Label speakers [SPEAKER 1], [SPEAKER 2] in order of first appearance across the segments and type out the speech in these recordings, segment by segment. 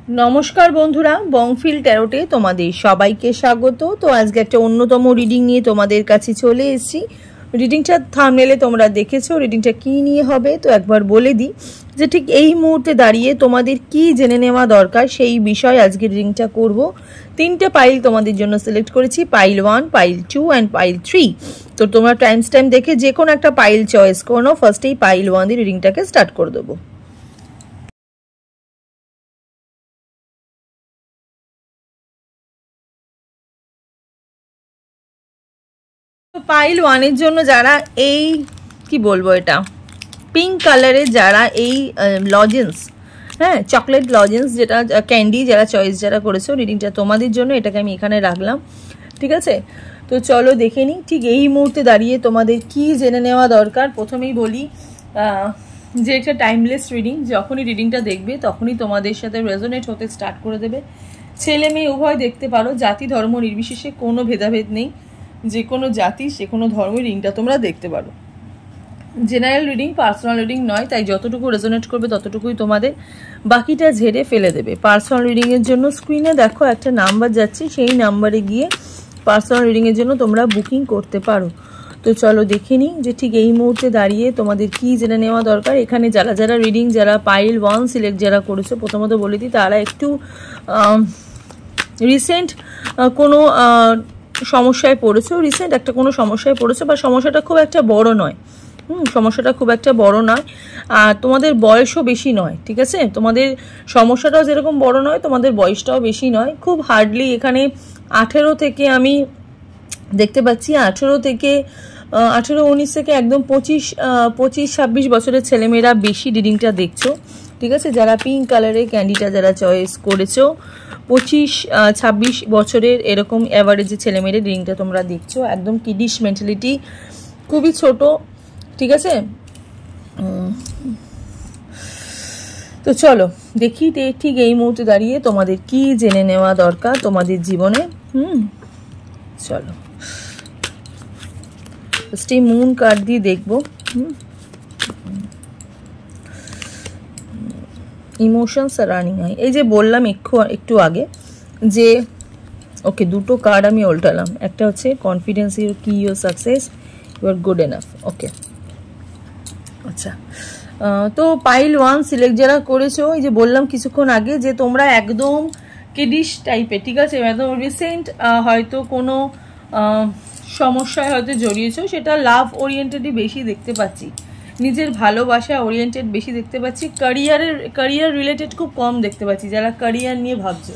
[SPEAKER 1] नमस्कार बंधुरा बंगफिल टैरोटे तुम्हारे सबाइके स्वागत। तो आज के एक अन्यतम रिडिंग निये तुम्हादेर काछे चले एसेछि। रिडिंगटा थाम्बनेले तोमरा देखेছো। रिडिंगटा कि निये होबे तो एकबार बोले दी जे ठीक एई मुहूर्ते दाड़िये तोमादेर कि जेने नेওয়া दरकार सेई विषय आजके रिडिंगटा करब। तीनटे पाइल तोमादेर जोन्नो सिलेक्ट करेछि, पाइल 1, पाइल 2 एंड पाइल 3। तो तोमरा टाइम देखे जे कोनो एकटा पाइल चয়েস করে নাও। फार्स्टेই पाइल 1 দিয়ে रिडिंगटाके स्टार्ट করে দেব। पाइल 1 जोन्नो जारा এই কি বলবো এটা পিঙ্ক কালারের যারা এই লজেন্স হ্যাঁ চকলেট লজেন্স যেটা ক্যান্ডি যারা চয়েস যারা করেছো রিডিংটা তোমাদের জন্য এটাকে আমি এখানে রাখলাম। ঠিক আছে, তো চলো দেখে নিই ঠিক এই মুহূর্তে দাঁড়িয়ে তোমাদের কি জেনে নেওয়া দরকার। প্রথমেই বলি যে একটা টাইমলেস রিডিং, যখনই রিডিংটা দেখবে তখনই তোমাদের সাথে রেজোনেট হতে স্টার্ট করে দেবে। ছেলে মেয়ে উভয় দেখতে পারো, জাতি ধর্ম নির্বিশেষে কোনো ভেদাভেদ নেই। যে কোনো জাতি সে কোনো ধর্মের রিডিংটা তোমরা দেখতে পারো। জেনারেল রিডিং, পার্সোনাল রিডিং নয়, তাই যতটুকু রেজোনেট করবে ততটুকুই তোমাদের, বাকিটা ঝেড়ে ফেলে দেবে। পার্সোনাল রিডিংয়ের জন্য স্ক্রিনে দেখো একটা নাম্বার যাচ্ছে, সেই নাম্বারে গিয়ে পার্সোনাল রিডিংয়ের জন্য তোমরা বুকিং করতে পারো। তো চলো দেখে নিই যে ঠিক এই মুহূর্তে দাঁড়িয়ে তোমাদের কি জেনে নেওয়া দরকার। এখানে যারা যারা রিডিং যারা পাইল 1 সিলেক্ট যারা করেছো, প্রথমত বলে দিই তারা একটু রিসেন্ট কোনো সমস্যায় পড়েছো, রিসেন্ট একটা কোনো সমস্যায় পড়েছো বা সমস্যাটা খুব একটা বড় নয়। সমস্যাটা খুব একটা বড় নয় আর তোমাদের বয়সও বেশি নয়। ঠিক আছে, তোমাদের সমস্যাটাও যেরকম বড় নয় তোমাদের বয়সটাও বেশি নয়। খুব হার্ডলি এখানে 18 থেকে আমি দেখতে পাচ্ছি 18 থেকে 19 থেকে একদম 25-26 বছরের ছেলেমেয়েরা বেশি রিডিংটা দেখছো। ঠিক আছে, যারা পিঙ্ক কালারের ক্যান্ডিটা যারা চয়েস করেছো 25-26 বছরের এরকম অ্যাভারেজে ছেলেমেয়েদের রিডিংটা তোমরা দেখছো। একদম কিডিশ মেন্টালিটি, খুবই ছোট। ঠিক আছে, তো চলো দেখি ঠিক এই মুহূর্তে দাঁড়িয়ে তোমাদের কি জেনে নেওয়া দরকার তোমাদের জীবনে। চলো ফার্স্টে মুন কার্ড দিয়ে দেখবো। ইমোশনস আর রানিং হাই, এই যে বললাম একটু আগে যে ওকে দুটো কার্ড আমি উল্টালাম। একটা হচ্ছে confidence your key your success you are good enough. Okay আচ্ছা, তো পাইল 1 সিলেক্ট যারা করেছো, এই যে বললাম কিছুক্ষণ আগে যে তোমরা একদম কিডিশ টাইপের, ঠিক আছে, একদম রিসেন্ট হয়তো কোনো সমস্যায় হয়তো জড়িয়েছো, সেটা লাভ ওরিয়েন্টেডই বেশি দেখতে পাচ্ছি, নিজের ভালোবাসা ওরিয়েন্টেড বেশি দেখতে পাচ্ছি। ক্যারিয়ার রিলেটেড খুব কম দেখতে পাচ্ছি, যারা ক্যারিয়ার নিয়ে ভাবছো।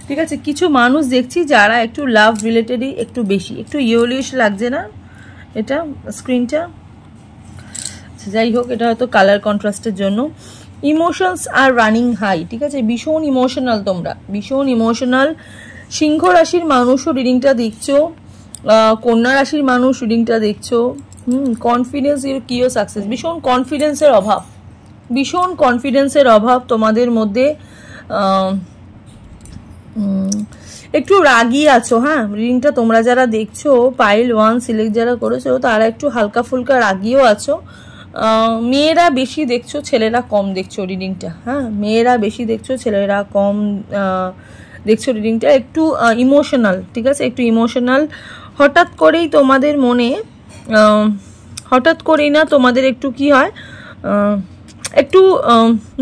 [SPEAKER 1] ঠিক আছে, কিছু মানুষ দেখছি যারা একটু লাভ রিলেটেডই একটু বেশি, একটু ইয়েলিশ লাগছে না এটা স্ক্রিনটা? যাই হোক, এটা হয়তো কালার কন্ট্রাস্টের জন্য। ইমোশনস আর রানিং হাই, ঠিক আছে, ভীষণ ইমোশনাল, তোমরা ভীষণ ইমোশনাল। সিংহ রাশির মানুষও রিডিংটা দেখছো, কন্যা রাশির মানুষ রিডিংটা দেখছো। Confidence your key your success, ভীষণ কনফিডেন্সের অভাব তোমাদের মধ্যে। একটু রাগী আছো। হ্যাঁ, রিডিংটা তোমরা যারা দেখছো পাইল 1 সিলেক্ট যারা করেছো তারা একটু হালকা ফুলকা রাগিও আছো। মেয়েরা বেশি দেখছো, ছেলেরা কম দেখছো রিডিংটা। হ্যাঁ, মেয়েরা বেশি দেখছো, ছেলেরা কম দেখছো রিডিংটা। একটু ইমোশনাল, ঠিক আছে, একটু ইমোশনাল। হঠাৎ করেই তোমাদের মনে হঠাৎ করেই না তোমাদের একটু কি হয়, একটু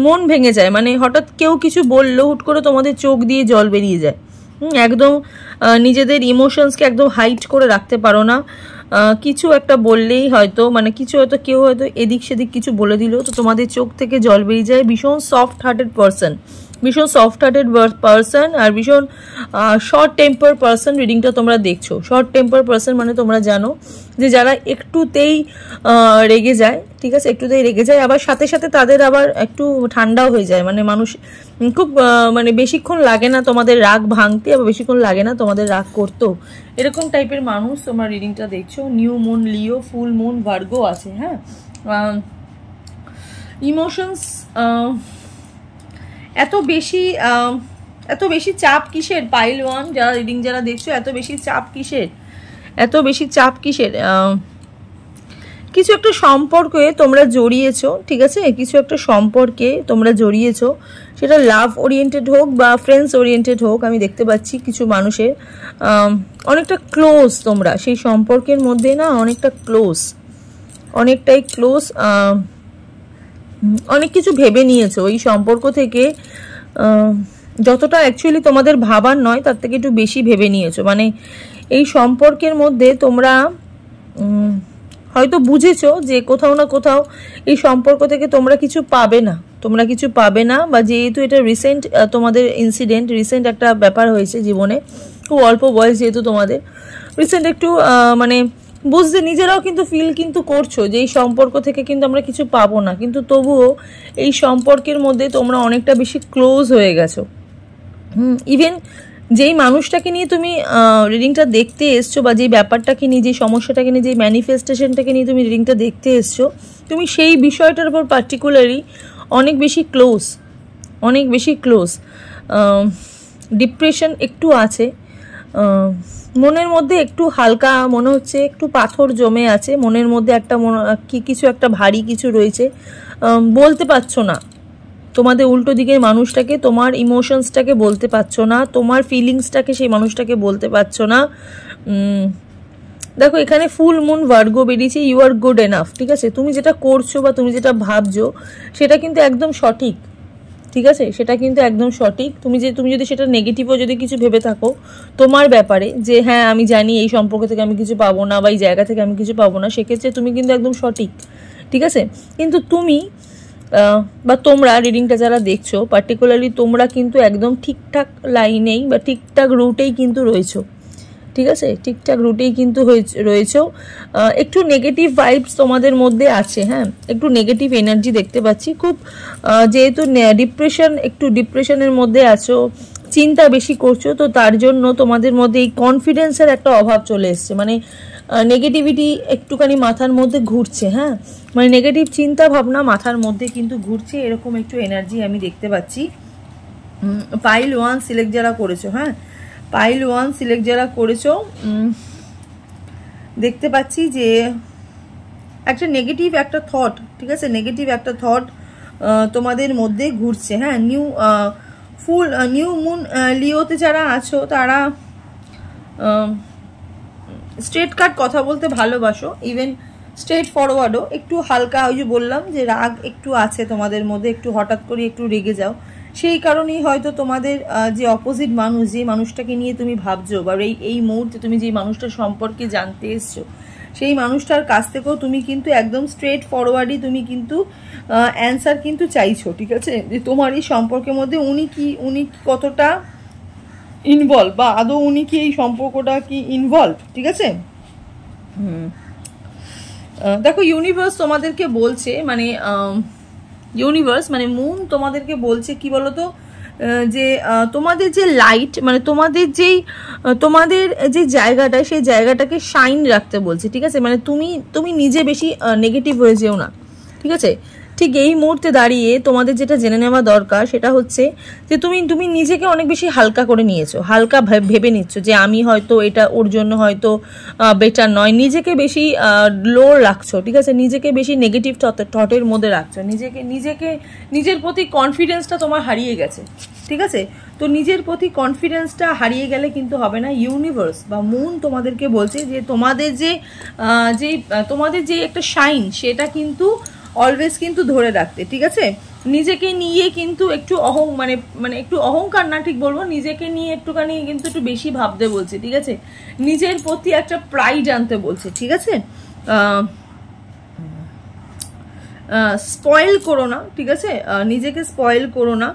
[SPEAKER 1] মন ভেঙে যায়, মানে হঠাৎ কেউ কিছু বললো হুট করে তোমাদের চোখ দিয়ে জল বেরিয়ে যায়। একদম নিজেদের ইমোশনসকে একদম হাইড করে রাখতে পারো না। কিছু একটা বললেই হয়তো মানে কিছু হয়তো কেউ হয়তো এদিক সেদিক কিছু বলে দিল তো তোমাদের চোখ থেকে জল বেরিয়ে যায়। ভীষণ সফট হার্টেড পারসন আর ভীষণ শর্ট টেম্পার পারসন রিডিংটা তোমরা দেখছো। শর্ট টেম্পার পারসন মানে তোমরা জানো যে যারা একটুতেই রেগে যায়, ঠিক আছে, একটুতেই রেগে যায়, আবার সাথে সাথে তাদের আবার একটু ঠান্ডাও হয়ে যায়। মানে মানুষ খুব মানে বেশিক্ষণ লাগে না তোমাদের রাগ ভাঙতে, আবার বেশিক্ষণ লাগে না তোমাদের রাগ করতেও। এরকম টাইপের মানুষ তোমরা রিডিংটা দেখছো। নিউ মুন লিও, ফুল মুন ভার্গো আছে। হ্যাঁ, ইমোশনস এত বেশি চাপ কিসের? পাইল 1 যারা রিডিং যারা দেখছো এত বেশি চাপ কিসের? কিছু একটা সম্পর্কে তোমরা জড়িয়েছো, ঠিক আছে, কিছু একটা সম্পর্কে তোমরা জড়িয়েছো, সেটা লাভ ওরিয়েন্টেড হোক বা ফ্রেন্ডস ওরিয়েন্টেড হোক। আমি দেখতে পাচ্ছি কিছু মানুষের অনেকটা ক্লোজ, তোমরা সেই সম্পর্কের মধ্যে না অনেকটা ক্লোজ, অনেকটাই ক্লোজ, অনেক কিছু ভেবে নিয়েছো এই সম্পর্ক থেকে, যতটা অ্যাকচুয়ালি তোমাদের ভাবার নয় তার থেকে একটু বেশি ভেবে নিয়েছো। মানে এই সম্পর্কের মধ্যে তোমরা হয়তো বুঝেছো যে কোথাও না কোথাও এই সম্পর্ক থেকে তোমরা কিছু পাবে না, তোমরা কিছু পাবে না, বা যেহেতু এটা রিসেন্ট তোমাদের ইনসিডেন্ট, রিসেন্ট একটা ব্যাপার হয়েছে জীবনে, খুব অল্প বয়স যেহেতু তোমাদের, রিসেন্ট একটু মানে বুঝতে নিজেরাও কিন্তু ফিল কিন্তু করছো যে এই সম্পর্ক থেকে কিন্তু আমরা কিছু পাবো না, কিন্তু তবুও এই সম্পর্কের মধ্যে তোমরা অনেকটা বেশি ক্লোজ হয়ে গেছো। ইভেন যেই মানুষটাকে নিয়ে তুমি রিডিংটা দেখতে এসছো, বা যেই ব্যাপারটাকে নিয়ে, যেই সমস্যাটাকে নিয়ে, যেই ম্যানিফেস্টেশনটাকে নিয়ে তুমি রিডিংটা দেখতে এসছো, তুমি সেই বিষয়টার উপর পার্টিকুলারলি অনেক বেশি ক্লোজ, অনেক বেশি ক্লোজ। ডিপ্রেশন একটু আছে, মনের মধ্যে একটু হালকা মনে হচ্ছে, একটু পাথর জমে আছে মনের মধ্যে, একটা কিছু একটা ভারী কিছু রয়েছে, বলতে পারছো না তোমাদের উল্টো দিকের মানুষটাকে, তোমার ইমোশনসটাকে বলতে পারছো না, তোমার ফিলিংসটাকে সেই মানুষটাকে বলতে পারছো না। দেখো এখানে ফুল মুন ভার্গো বেরিয়েছে, ইউ আর গুড এনাফ, ঠিক আছে, তুমি যেটা করছো বা তুমি যেটা ভাবছো সেটা কিন্তু একদম সঠিক, ঠিক আছে, সেটা কিন্তু একদম সঠিক। তুমি যদি সেটা নেগেটিভও যদি কিছু ভেবে থাকো তোমার ব্যাপারে, যে হ্যাঁ আমি জানি এই সম্পর্ক থেকে আমি কিছু পাবো না বা এই জায়গা থেকে আমি কিছু পাবো না, সেক্ষেত্রে তুমি কিন্তু একদম সঠিক, ঠিক আছে। কিন্তু তুমি বা তোমরা রিডিংটা যারা দেখছো পার্টিকুলারলি, তোমরা কিন্তু একদম ঠিকঠাক লাইনেই বা ঠিকঠাক রুটেই কিন্তু রয়েছো, ঠিক আছে, ঠিকঠাক রুটেই কিন্তু রয়েছো। একটু নেগেটিভ ভাইবস তোমাদের মধ্যে আছে, হ্যাঁ, একটু নেগেটিভ এনার্জি দেখতে পাচ্ছি খুব, যেহেতু ডিপ্রেশন, একটু ডিপ্রেশনের মধ্যে আছো, চিন্তা বেশি করছো, তো তার জন্য তোমাদের মধ্যে এই কনফিডেন্সের একটা অভাব চলে এসছে। মানে নেগেটিভিটি একটুখানি মাথার মধ্যে ঘুরছে, হ্যাঁ, মানে নেগেটিভ চিন্তা ভাবনা মাথার মধ্যে কিন্তু ঘুরছে, এরকম একটু এনার্জি আমি দেখতে পাচ্ছি। পাইল 1 সিলেক্ট যারা করেছো, হ্যাঁ, পাইল 1 সিলেক্ট যারা করেছো, দেখতে পাচ্ছি যে একটা নেগেটিভ একটা থট, ঠিক আছে, নেগেটিভ একটা থট তোমাদের মধ্যে ঘুরছে, হ্যাঁ। নিউ মুন লিওতে যারা আছো তারা স্ট্রেট কাট কথা বলতে ভালোবাসো, ইভেন স্ট্রেট ফরওয়ার্ডও, একটু হালকা, ওই যে বললাম যে রাগ একটু আছে তোমাদের মধ্যে, একটু হঠাৎ করে একটু রেগে যাও, সেই কারণেই হয়তো তোমাদের যে অপোজিট মানুষ, যে মানুষটাকে নিয়ে তুমি ভাবছো বা এই মুহূর্তে তুমি যে মানুষটার সম্পর্কে জানতে এসছো, সেই মানুষটার কাছ থেকেও তুমি কিন্তু একদম স্ট্রেট ফরওয়ার্ডই তুমি কিন্তু অ্যান্সার কিন্তু চাইছো, ঠিক আছে, যে তোমার এই সম্পর্কের মধ্যে উনি কতটা ইনভলভ, বা আদৌ উনি কি এই সম্পর্কটা কি ইনভলভ, ঠিক আছে। দেখো ইউনিভার্স তোমাদেরকে বলছে, মানে ইউনিভার্স মানে মুন তোমাদেরকে বলছে কি বলতো, যে তোমাদের যে লাইট, মানে তোমাদের যে জায়গাটা, সেই জায়গাটাকে শাইন রাখতে বলছে, ঠিক আছে, মানে তুমি নিজে বেশি নেগেটিভ হয়ে যেও না, ঠিক আছে। ঠিক এই মুহূর্তে দাঁড়িয়ে তোমাদের যেটা জেনে নেওয়া দরকার সেটা হচ্ছে যে তুমি নিজেকে অনেক বেশি হালকা করে নিয়েছো, হালকা ভেবে নিচ্ছ যে আমি হয়তো এটা ওর জন্য হয়তো বেটার নয়, নিজেকে বেশি লো রাখছো, ঠিক আছে, নিজেকে বেশি নেগেটিভ থটের মধ্যে রাখছো, নিজের প্রতি কনফিডেন্সটা তোমার হারিয়ে গেছে, ঠিক আছে। তো নিজের প্রতি কনফিডেন্সটা হারিয়ে গেলে কিন্তু হবে না। ইউনিভার্স বা মুন তোমাদেরকে বলছে যে তোমাদের যে একটা শাইন, সেটা কিন্তু অলওয়েজ কিন্তু ধরে রাখতে, ঠিক আছে। নিজেকে নিয়ে কিন্তু একটু মানে একটু অহংকার না ঠিক বলবো, নিজেকে নিয়ে একটুখানি কিন্তু একটু বেশি ভাবতে বলছে, ঠিক আছে, নিজের প্রতি একটা প্রাইড আনতে বলছে, ঠিক আছে। স্পয়েল করো না, ঠিক আছে, নিজেকে স্পয়েল করো না,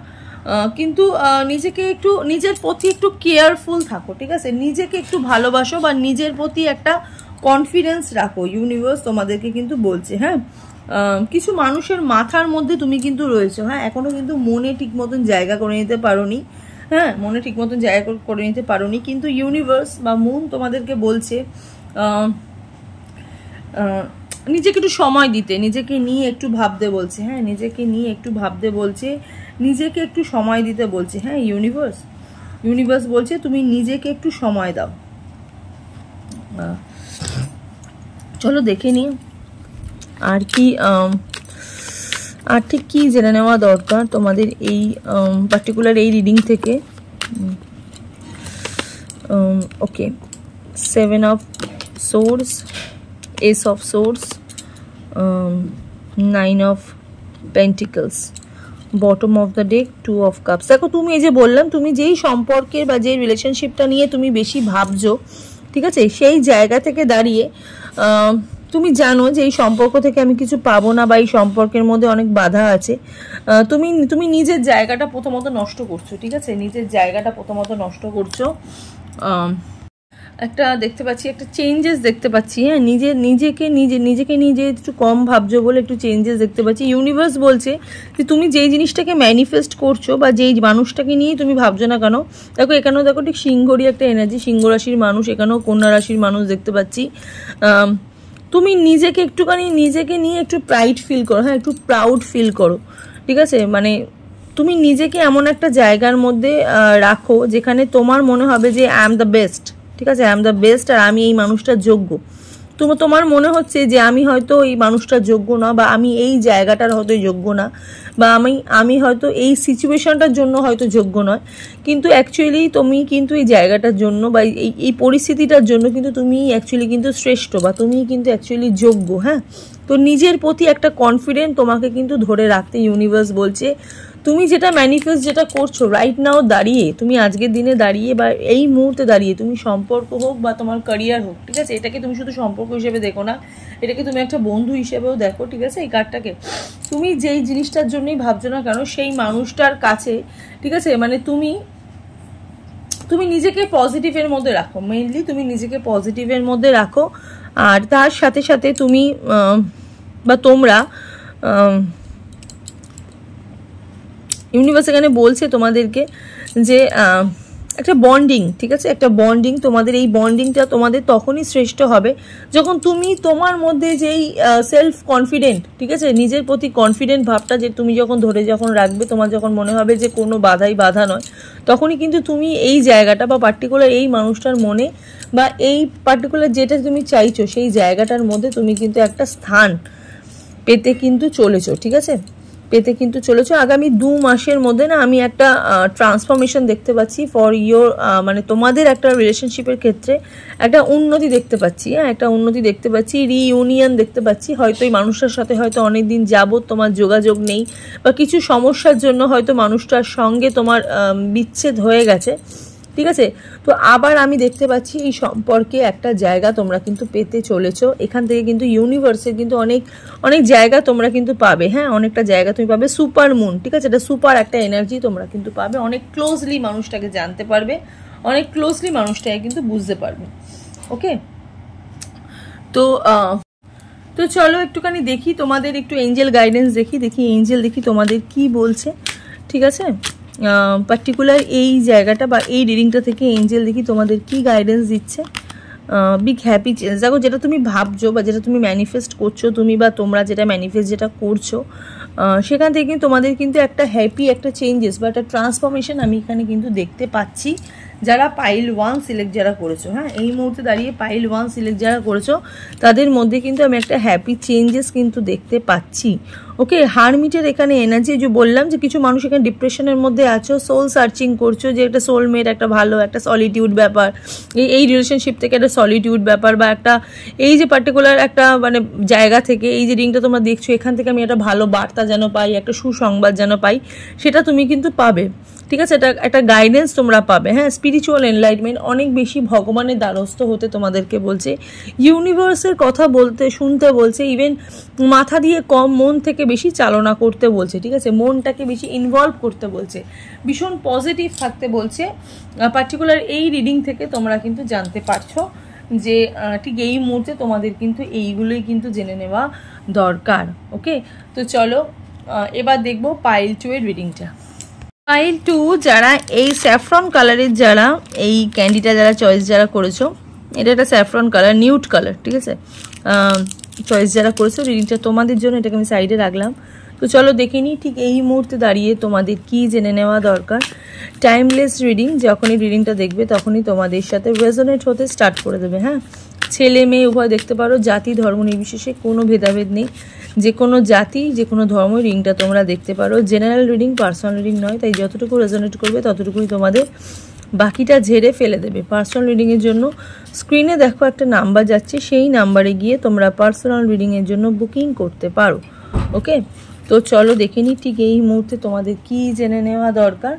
[SPEAKER 1] কিন্তু নিজেকে একটু, নিজের প্রতি একটু কেয়ারফুল থাকো, ঠিক আছে, নিজেকে একটু ভালোবাসো বা নিজের প্রতি একটা কনফিডেন্স রাখো, ইউনিভার্স তোমাদেরকে কিন্তু বলছে, হ্যাঁ। কিছু মানুষের মাথার মধ্যে তুমি কিন্তু রয়েছো, হ্যাঁ, এখনো কিন্তু মনে ঠিক মতন জায়গা করে নিতে পারোনি, হ্যাঁ, মনে ঠিক মতন জায়গা করে নিতে পারোনি, কিন্তু ইউনিভার্স বা মুন তোমাদেরকে বলছে নিজেকে একটু সময় দিতে, নিজেকে নিয়ে একটু ভাবতে বলছে, হ্যাঁ, নিজেকে নিয়ে একটু ভাবতে বলছে, নিজেকে একটু সময় দিতে বলছে, হ্যাঁ। ইউনিভার্স বলছে তুমি নিজেকে একটু সময় দাও। চলো দেখে নিই আর কি আর ঠিক কী জেনে নেওয়া দরকার তোমাদের এই পার্টিকুলার এই রিডিং থেকে? ওকে, 7 of swords, S of swords, 9 of pentacles, bottom of the day, 2 of cups. দেখো তুমি এই যে বললাম, তুমি যেই সম্পর্কের বা যেই রিলেশনশিপটা নিয়ে তুমি বেশি ভাবছো, ঠিক আছে, সেই জায়গা থেকে দাঁড়িয়ে তুমি জানো যে এই সম্পর্ক থেকে আমি কিছু পাবো না, বা এই সম্পর্কের মধ্যে অনেক বাধা আছে। তুমি নিজের জায়গাটা প্রথমত নষ্ট করছো, ঠিক আছে, নিজের জায়গাটা প্রথমত নষ্ট করছো। একটা দেখতে পাচ্ছি, একটা চেঞ্জেস দেখতে পাচ্ছি, হ্যাঁ, নিজেকে নিজে একটু কম ভাবছো বলে একটু চেঞ্জেস দেখতে পাচ্ছি। ইউনিভার্স বলছে যে তুমি যেই জিনিসটাকে ম্যানিফেস্ট করছো বা যেই মানুষটাকে নিয়ে তুমি ভাবছো না কেন, দেখো এখানেও দেখো ঠিক সিংহরই একটা এনার্জি, সিংহ রাশির মানুষ, এখানেও কন্যা রাশির মানুষ দেখতে পাচ্ছি। তুমি নিজেকে একটুখানি নিজেকে নিয়ে একটু প্রাইড ফিল করো, হ্যাঁ, একটু প্রাউড ফিল করো, ঠিক আছে, মানে তুমি নিজেকে এমন একটা জায়গার মধ্যে রাখো যেখানে তোমার মনে হবে যে আই এম দ্য বেস্ট, ঠিক আছে, আই এম দ্য বেস্ট, আর আমি এই মানুষটার যোগ্য। তোমার মনে হচ্ছে যে আমি হয়তো এই মানুষটার যোগ্য না, বা আমি এই জায়গাটার হয়তো যোগ্য না, বা আমি হয়তো এই সিচুয়েশনটার জন্য হয়তো যোগ্য নয়, কিন্তু অ্যাকচুয়ালি তুমি কিন্তু এই জায়গাটার জন্য বা এই পরিস্থিতিটার জন্য কিন্তু তুমি অ্যাকচুয়ালি কিন্তু শ্রেষ্ঠ, বা তুমি কিন্তু অ্যাকচুয়ালি যোগ্য। হ্যাঁ, তো নিজের প্রতি একটা কনফিডেন্ট তোমাকে কিন্তু ধরে রাখতে ইউনিভার্স বলছে। তুমি যেটা ম্যানিফেস্ট যেটা করছো রাইট নাও দাঁড়িয়ে, তুমি আজকের দিনে দাঁড়িয়ে বা এই মুহূর্তে দাঁড়িয়ে, তুমি সম্পর্ক হোক বা তোমার ক্যারিয়ার হোক, ঠিক আছে, এটাকে তুমি শুধু সম্পর্ক হিসেবে দেখো না, এটাকে তুমি একটা বন্ধু হিসেবেও দেখো, ঠিক আছে, এই কার্ডটাকে তুমি যেই জিনিসটার জন্যই ভাবছো না কেন সেই মানুষটার কাছে, ঠিক আছে, মানে তুমি নিজেকে পজিটিভের মধ্যে রাখো, মেইনলি তুমি নিজেকে পজিটিভের মধ্যে রাখো। আর তার সাথে সাথে তুমি বা তোমরা ইউনিভার্স এখানে বলছে তোমাদেরকে যে একটা বন্ডিং, ঠিক আছে, একটা বন্ডিং, তোমাদের এই বন্ডিংটা তোমাদের তখনই শ্রেষ্ঠ হবে যখন তুমি তোমার মধ্যে যেই সেলফ কনফিডেন্ট, ঠিক আছে, নিজের প্রতি কনফিডেন্ট ভাবটা যে তুমি যখন রাখবে, তোমার যখন মনে হবে যে কোনো বাধা নয়, তখনই কিন্তু তুমি এই জায়গাটা বা পার্টিকুলার এই মানুষটার মনে বা এই পার্টিকুলার যেটা তুমি চাইছো সেই জায়গাটার মধ্যে তুমি কিন্তু একটা স্থান পেতে কিন্তু চলেছো, ঠিক আছে, পেতে কিন্তু চলেছো। আগামী 2 মাসের মধ্যে না আমি একটা ট্রান্সফরমেশন দেখতে পাচ্ছি ফর ইয়োর, মানে তোমাদের একটা রিলেশনশিপের ক্ষেত্রে একটা উন্নতি দেখতে পাচ্ছি, হ্যাঁ, একটা উন্নতি দেখতে পাচ্ছি, রিইউনিয়ন দেখতে পাচ্ছি। হয়তো এই মানুষটার সাথে হয়তো অনেকদিন যাবত তোমার যোগাযোগ নেই, বা কিছু সমস্যার জন্য হয়তো মানুষটার সঙ্গে তোমার বিচ্ছেদ হয়ে গেছে, ঠিক আছে, তো আবার আমি দেখতে পাচ্ছি এই সম্পর্কে একটা জায়গা তোমরা কিন্তু পেতে চলেছো। এখান থেকে কিন্তু ইউনিভার্সের কিন্তু অনেক জায়গা তোমরা কিন্তু পাবে, হ্যাঁ, অনেকটা জায়গা তুমি পাবে। সুপার মুন, ঠিক আছে, এটা সুপার একটা এনার্জি তোমরা কিন্তু পাবে, অনেক ক্লোজলি মানুষটাকে জানতে পারবে, অনেক ক্লোজলি মানুষটাকে কিন্তু বুঝতে পারবে। ওকে, তো চলো একটুখানি দেখি তোমাদের একটু এঞ্জেল গাইডেন্স দেখি এঞ্জেল দেখি তোমাদের কি বলছে, ঠিক আছে, পার্টিকুলার এই জায়গাটা বা এই রিডিংটা থেকে এঞ্জেল দেখি তোমাদের কি গাইডেন্স দিচ্ছে। বিগ হ্যাপি চেঞ্জ, দেখো যেটা তুমি ভাবছো বা যেটা তুমি ম্যানিফেস্ট করছো, তুমি বা তোমরা যেটা ম্যানিফেস্ট যেটা করছো, সেখান থেকে কিন্তু তোমাদের কিন্তু একটা হ্যাপি একটা চেঞ্জেস বা একটা ট্রান্সফরমেশন আমি এখানে কিন্তু দেখতে পাচ্ছি। যারা পাইল 1 সিলেক্ট যারা করেছো, হ্যাঁ, এই মুহূর্তে দাঁড়িয়ে পাইল 1 সিলেক্ট যারা করেছো তাদের মধ্যে কিন্তু আমি একটা হ্যাপি চেঞ্জেস কিন্তু দেখতে পাচ্ছি। ওকে, হারমিটের এখানে এনার্জি, যে বললাম যে কিছু মানুষ এখানে ডিপ্রেশনের মধ্যে আছো, সোল সার্চিং করছো, যে একটা সোলমেট, একটা ভালো একটা সলিটিউড ব্যাপার, এই রিলেশনশিপ থেকে একটা সলিটিউড ব্যাপার, বা একটা এই যে পার্টিকুলার একটা মানে জায়গা থেকে এই যে রিংটা তোমরা দেখছো, এখান থেকে আমি একটা ভালো বার্তা যেন পাই, একটা সুসংবাদ যেন পাই, সেটা তুমি কিন্তু পাবে, ঠিক আছে, এটা একটা গাইডেন্স তোমরা পাবে। হ্যাঁ, স্পিরিচুয়াল এনলাইটমেন্ট, অনেক বেশি ভগবানের দ্বারস্থ হতে তোমাদেরকে বলছে, ইউনিভার্সের কথা শুনতে বলছে, ইভেন মাথা দিয়ে কম মন থেকে বেশি চালনা করতে বলছে, ঠিক আছে, মনটাকে বেশি ইনভলভ করতে বলছে, ভীষণ পজিটিভ থাকতে বলছে। পার্টিকুলার এই রিডিং থেকে তোমরা কিন্তু জানতে পারছো যে ঠিক এই মুহূর্তে তোমাদের কিন্তু এইগুলোই কিন্তু জেনে নেওয়া দরকার। ওকে, তো চলো এবার দেখবো পাইল 2 এর রিডিংটা। পাইল 2 যারা এই স্যাফরন কালারের, যারা এই ক্যান্ডিটা যারা চয়েস যারা করেছো, এটা একটা স্যাফরন কালার, নিউড কালার, ঠিক আছে, চয়েস যারা করেছো, রিডিংটা তোমাদের জন্য, এটাকে আমি সাইডে রাখলাম। তো চলো দেখে নিই ঠিক এই মুহূর্তে দাঁড়িয়ে তোমাদের কি জেনে নেওয়া দরকার। টাইমলেস রিডিং, যখনই রিডিংটা দেখবে তখনই তোমাদের সাথে রেজোনেট হতে স্টার্ট করে দেবে। হ্যাঁ, ছেলে মেয়ে উভয় দেখতে পারো, জাতি ধর্ম নির্বিশেষে, কোনো ভেদাভেদ নেই, যে কোনো জাতি যে কোনো ধর্ম রিংটা তোমরা দেখতে পারো। জেনারেল রিডিং, পার্সোনাল রিডিং নয়, তাই যতটুকু রেজোনেট করবে ততটুকুই তোমাদের, বাকিটা ঝেড়ে ফেলে দেবে। পার্সোনাল রিডিংয়ের জন্য স্ক্রিনে দেখো একটা নাম্বার যাচ্ছে, সেই নাম্বারে গিয়ে তোমরা পার্সোনাল রিডিংয়ের জন্য বুকিং করতে পারো। ওকে, তো চলো দেখে নিই ঠিক এই মুহূর্তে তোমাদের কি জেনে নেওয়া দরকার।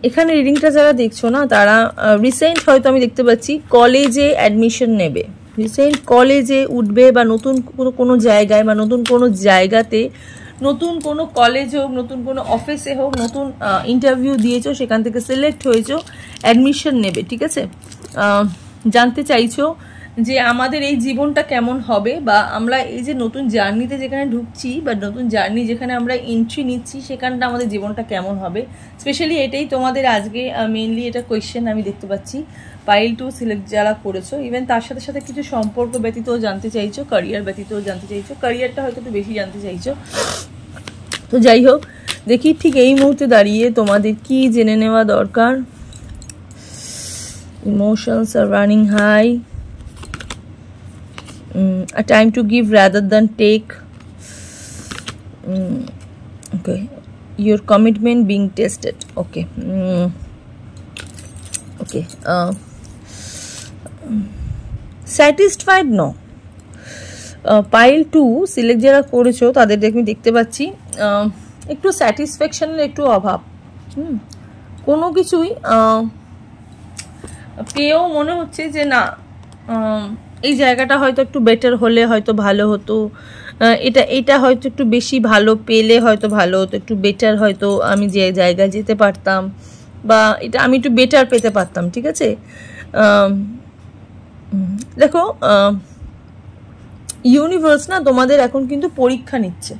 [SPEAKER 1] এখানে রিডিংটা যারা দেখছো না তারা রিসেন্ট হয়তো আমি দেখতে পাচ্ছি কলেজে অ্যাডমিশন নেবে, রিসেন্ট কলেজে উঠবে, বা নতুন কোনো জায়গায় বা নতুন কোনো জায়গাতে, নতুন কোনো কলেজ হোক, নতুন কোনো অফিসে হোক, নতুন ইন্টারভিউ দিয়েছো, সেখান থেকে সিলেক্ট হয়েছো, অ্যাডমিশন নেবে। ঠিক আছে, জানতে চাইছো যে আমাদের এই জীবনটা কেমন হবে, বা আমরা এই যে নতুন জার্নিতে যেখানে ঢুকছি, বা নতুন জার্নি যেখানে আমরা এন্ট্রি নিচ্ছি, সেখানটা আমাদের জীবনটা কেমন হবে। স্পেশালি এটাই তোমাদের আজকে মেনলি এটা কোয়েশ্চেন আমি দেখতে পাচ্ছি। পাইল 2 সিলেক্ট যারা করেছো, ইভেন তার সাথে সাথে কিছু সম্পর্ক ব্যতীতও জানতে চাইছো, ক্যারিয়ার ব্যতীতও জানতে চাইছো, ক্যারিয়ারটা হয়তো একটু বেশি জানতে চাইছো। তো যাই হোক, দেখি ঠিক এই মুহূর্তে দাঁড়িয়ে তোমাদের কি জেনে নেওয়া দরকার। Emotions are running high, a time to give rather than take, okay, your commitment being tested, okay, okay, satisfied no, পাইল 2 সিলেক্ট যারা করেছো তাদের আমি দেখতে পাচ্ছি একটু স্যাটিসফ্যাকশনের একটু অভাব, কোনো কিছুই পেয়েও মনে হচ্ছে যে না এই জায়গাটা হয়তো একটু বেটার হলে হয়তো ভালো হতো, এটা হয়তো একটু বেশি ভালো পেলে হয়তো ভালো হতো, একটু বেটার হয়তো আমি যে জায়গায় যেতে পারতাম, বা এটা আমি একটু বেটার পেতে পারতাম। ঠিক আছে, দেখো ইউনিভার্স না তোমাদের এখন কিন্তু পরীক্ষা নিচ্ছে।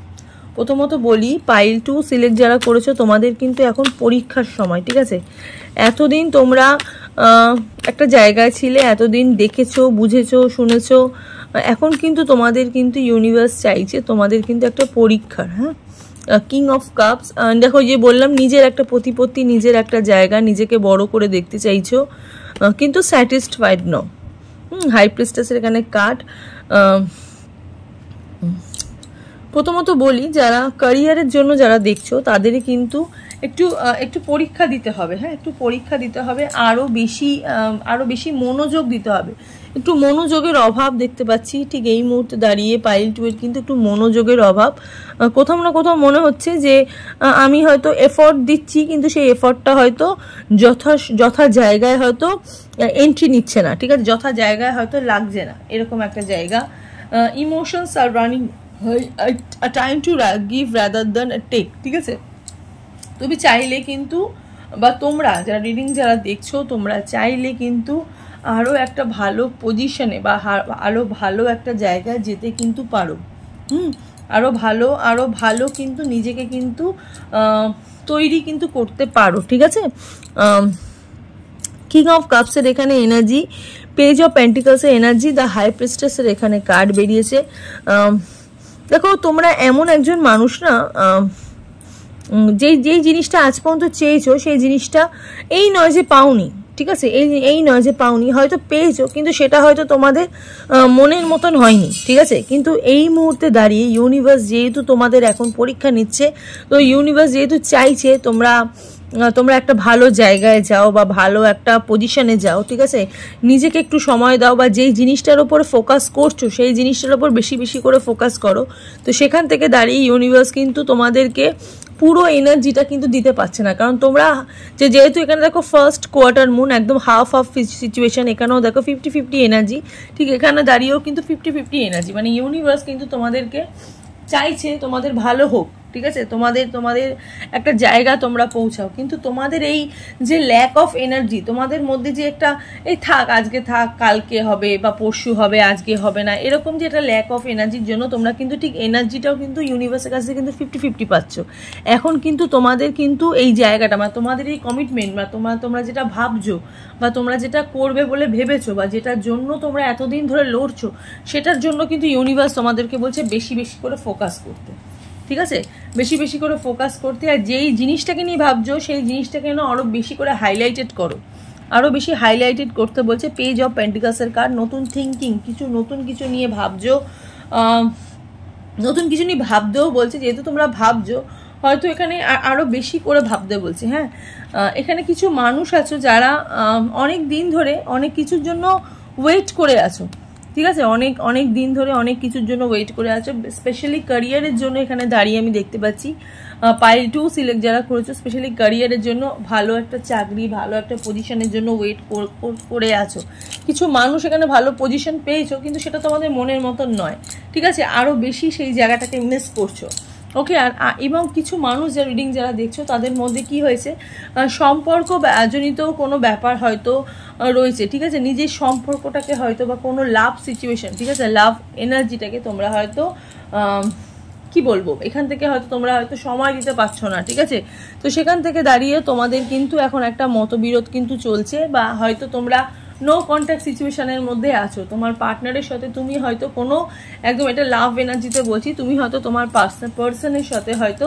[SPEAKER 1] প্রথমত বলি, পাইল 2 সিলেক্ট যারা করেছো তোমাদের কিন্তু এখন পরীক্ষার সময়। ঠিক আছে, এতদিন তোমরা একটা জায়গায় ছিলে, এতদিন দেখেছো, বুঝেছো, শুনেছো, এখন কিন্তু তোমাদের কিন্তু ইউনিভার্স চাইছে তোমাদের কিন্তু একটা পরীক্ষার। হ্যাঁ, কিং অফ কাপস, দেখো যে বললাম নিজের একটা প্রতিপত্তি, নিজের একটা জায়গা, নিজেকে বড় করে দেখতে চাইছো, কিন্তু স্যাটিসফাইড নও। হাই প্রিস্টেসের এখানে কার্ড। প্রথমত বলি, যারা ক্যারিয়ারের জন্য যারা দেখছো তাদেরই কিন্তু একটু পরীক্ষা দিতে হবে। হ্যাঁ, একটু পরীক্ষা দিতে হবে, আরো বেশি মনোযোগ দিতে হবে। একটু মনোযোগের অভাব দেখতে পাচ্ছি ঠিক এই মুহূর্তে দাঁড়িয়ে পাইল 2 এর কিন্তু একটু মনোযোগের অভাব। কোথাও না কোথাও মনে হচ্ছে যে আমি হয়তো এফোর্ট দিচ্ছি, কিন্তু সেই এফোর্টটা হয়তো যথা জায়গায় হয়তো এন্ট্রি নিচ্ছে না। ঠিক আছে, যথা জায়গায় হয়তো লাগছে না, এরকম একটা জায়গা। Emotions are running a time to give rather than a take। ঠিক আছে, তুমি চাইলে কিন্তু, বা তোমরা যারা রিডিং যারা দেখছো, তোমরা চাইলে কিন্তু আরো একটা ভালো পজিশনে বা আরো ভালো একটা জায়গায় যেতে কিন্তু পারো। আরো ভালো কিন্তু নিজেকে কিন্তু তৈরি কিন্তু করতে পারো। ঠিক আছে, কিং অফ কাপসের এখানে এনার্জি, পেজ অফ পেন্টিকলসের এনার্জি, দ্য হাই প্রিস্টেসের এখানে কার্ড বেরিয়েছে। দেখো তোমরা এমন একজন মানুষ না, যেই জিনিসটা আজ পর্যন্ত চেয়েছো সেই জিনিসটা এই নয় যে পাওনি। ঠিক আছে, এই নয় যে পাওনি, হয়তো পেয়েছো, কিন্তু সেটা হয়তো তোমাদের মনের মতন হয়নি। ঠিক আছে, কিন্তু এই মুহূর্তে দাঁড়িয়ে ইউনিভার্স যেহেতু তোমাদের এখন পরীক্ষা নিচ্ছে, তো ইউনিভার্স যেহেতু চাইছে তোমরা একটা ভালো জায়গায় যাও বা ভালো একটা পজিশনে যাও। ঠিক আছে, নিজেকে একটু সময় দাও, বা যেই জিনিসটার ওপরে ফোকাস করছো সেই জিনিসটার ওপর বেশি বেশি করে ফোকাস করো। তো সেখান থেকে দাঁড়িয়ে ইউনিভার্স কিন্তু তোমাদেরকে পুরো এনার্জিটা কিন্তু দিতে পারছে না, কারণ তোমরা যেহেতু এখানে দেখো ফার্স্ট কোয়ার্টার মুন, একদম হাফ সিচুয়েশন, এখানেও দেখো 50-50 এনার্জি, ঠিক এখানে দাঁড়িয়েও কিন্তু 50-50 এনার্জি, মানে ইউনিভার্স কিন্তু তোমাদেরকে চাইছে তোমাদের ভালো হোক। ঠিক আছে, তোমাদের একটা জায়গা তোমরা পৌঁছাও, কিন্তু তোমাদের এই যে ল্যাক অফ এনার্জি, তোমাদের মধ্যে যে একটা এই থাক আজকে থাক কালকে হবে বা পরশু হবে আজকে হবে না, এরকম যে একটা ল্যাক অফ এনার্জির জন্য তোমরা কিন্তু ঠিক এনার্জিটাও কিন্তু ইউনিভার্সের কাছে কিন্তু 50-50 পাচ্ছ। এখন কিন্তু তোমাদের কিন্তু এই জায়গাটা, মানে তোমাদের এই কমিটমেন্ট, বা তোমরা যেটা ভাবছো বা তোমরা যেটা করবে বলে ভেবেছো, বা যেটার জন্য তোমরা এতদিন ধরে লড়ছো, সেটার জন্য কিন্তু ইউনিভার্স তোমাদেরকে বলছে বেশি বেশি করে ফোকাস করতে। ঠিক আছে, বেশি বেশি করে ফোকাস করতে, আর যেই জিনিসটাকে নিয়ে ভাবছো সেই জিনিসটাকে আরো বেশি করে হাইলাইটেড করো। আরও বেশি হাইলাইটেড করতে বলছে। পেজ অফ পেন্টিকালসের কার্ড, নতুন থিঙ্কিং, নতুন কিছু নিয়ে ভাবছো, নতুন কিছু নিয়ে ভাবতেও বলছে। যেহেতু তোমরা ভাবছো, হয়তো এখানে আরও বেশি করে ভাবতে বলছে। হ্যাঁ, এখানে কিছু মানুষ আছো যারা অনেক দিন ধরে অনেক কিছুর জন্য ওয়েট করে আছো, ঠিক আছে? অনেক দিন ধরে অনেক কিছুর জন্য ওয়েট করে আছো, স্পেশালি ক্যারিয়ারের জন্য এখানে দাঁড়িয়ে আমি দেখতে পাচ্ছি। পাইল 2 সিলেক্ট যারা করেছো, স্পেশালি ক্যারিয়ারের জন্য, ভালো একটা চাকরি, ভালো একটা পজিশনের জন্য ওয়েট করে আছো। কিছু মানুষ এখানে ভালো পজিশন পেয়েছো, কিন্তু সেটা তোমাদের মনের মতন নয়, ঠিক আছে? আরও বেশি সেই জায়গাটাকে মিস করছো। ওকে, আর এবং কিছু মানুষ যারা রিডিং যারা দেখছো, তাদের মধ্যে কি হয়েছে, সম্পর্ক জনিত কোনো ব্যাপার হয়তো রয়েছে, ঠিক আছে? নিজের সম্পর্কটাকে হয়তো বা কোনো লাভ সিচুয়েশন, ঠিক আছে, লাভ এনার্জিটাকে তোমরা হয়তো কি বলবো, এখান থেকে হয়তো তোমরা হয়তো সময় দিতে পারছো না, ঠিক আছে? তো সেখান থেকে দাঁড়িয়ে তোমাদের কিন্তু এখন একটা মতবিরোধ কিন্তু চলছে, বা হয়তো তোমরা নো কন্ট্যাক্ট সিচুয়েশনের মধ্যে আছো। তোমার পার্টনারের সাথে তুমি হয়তো কোনো একদম, এটা লাভ এনার্জিতে বলছি, তুমি হয়তো তোমার পার্সনের সাথে হয়তো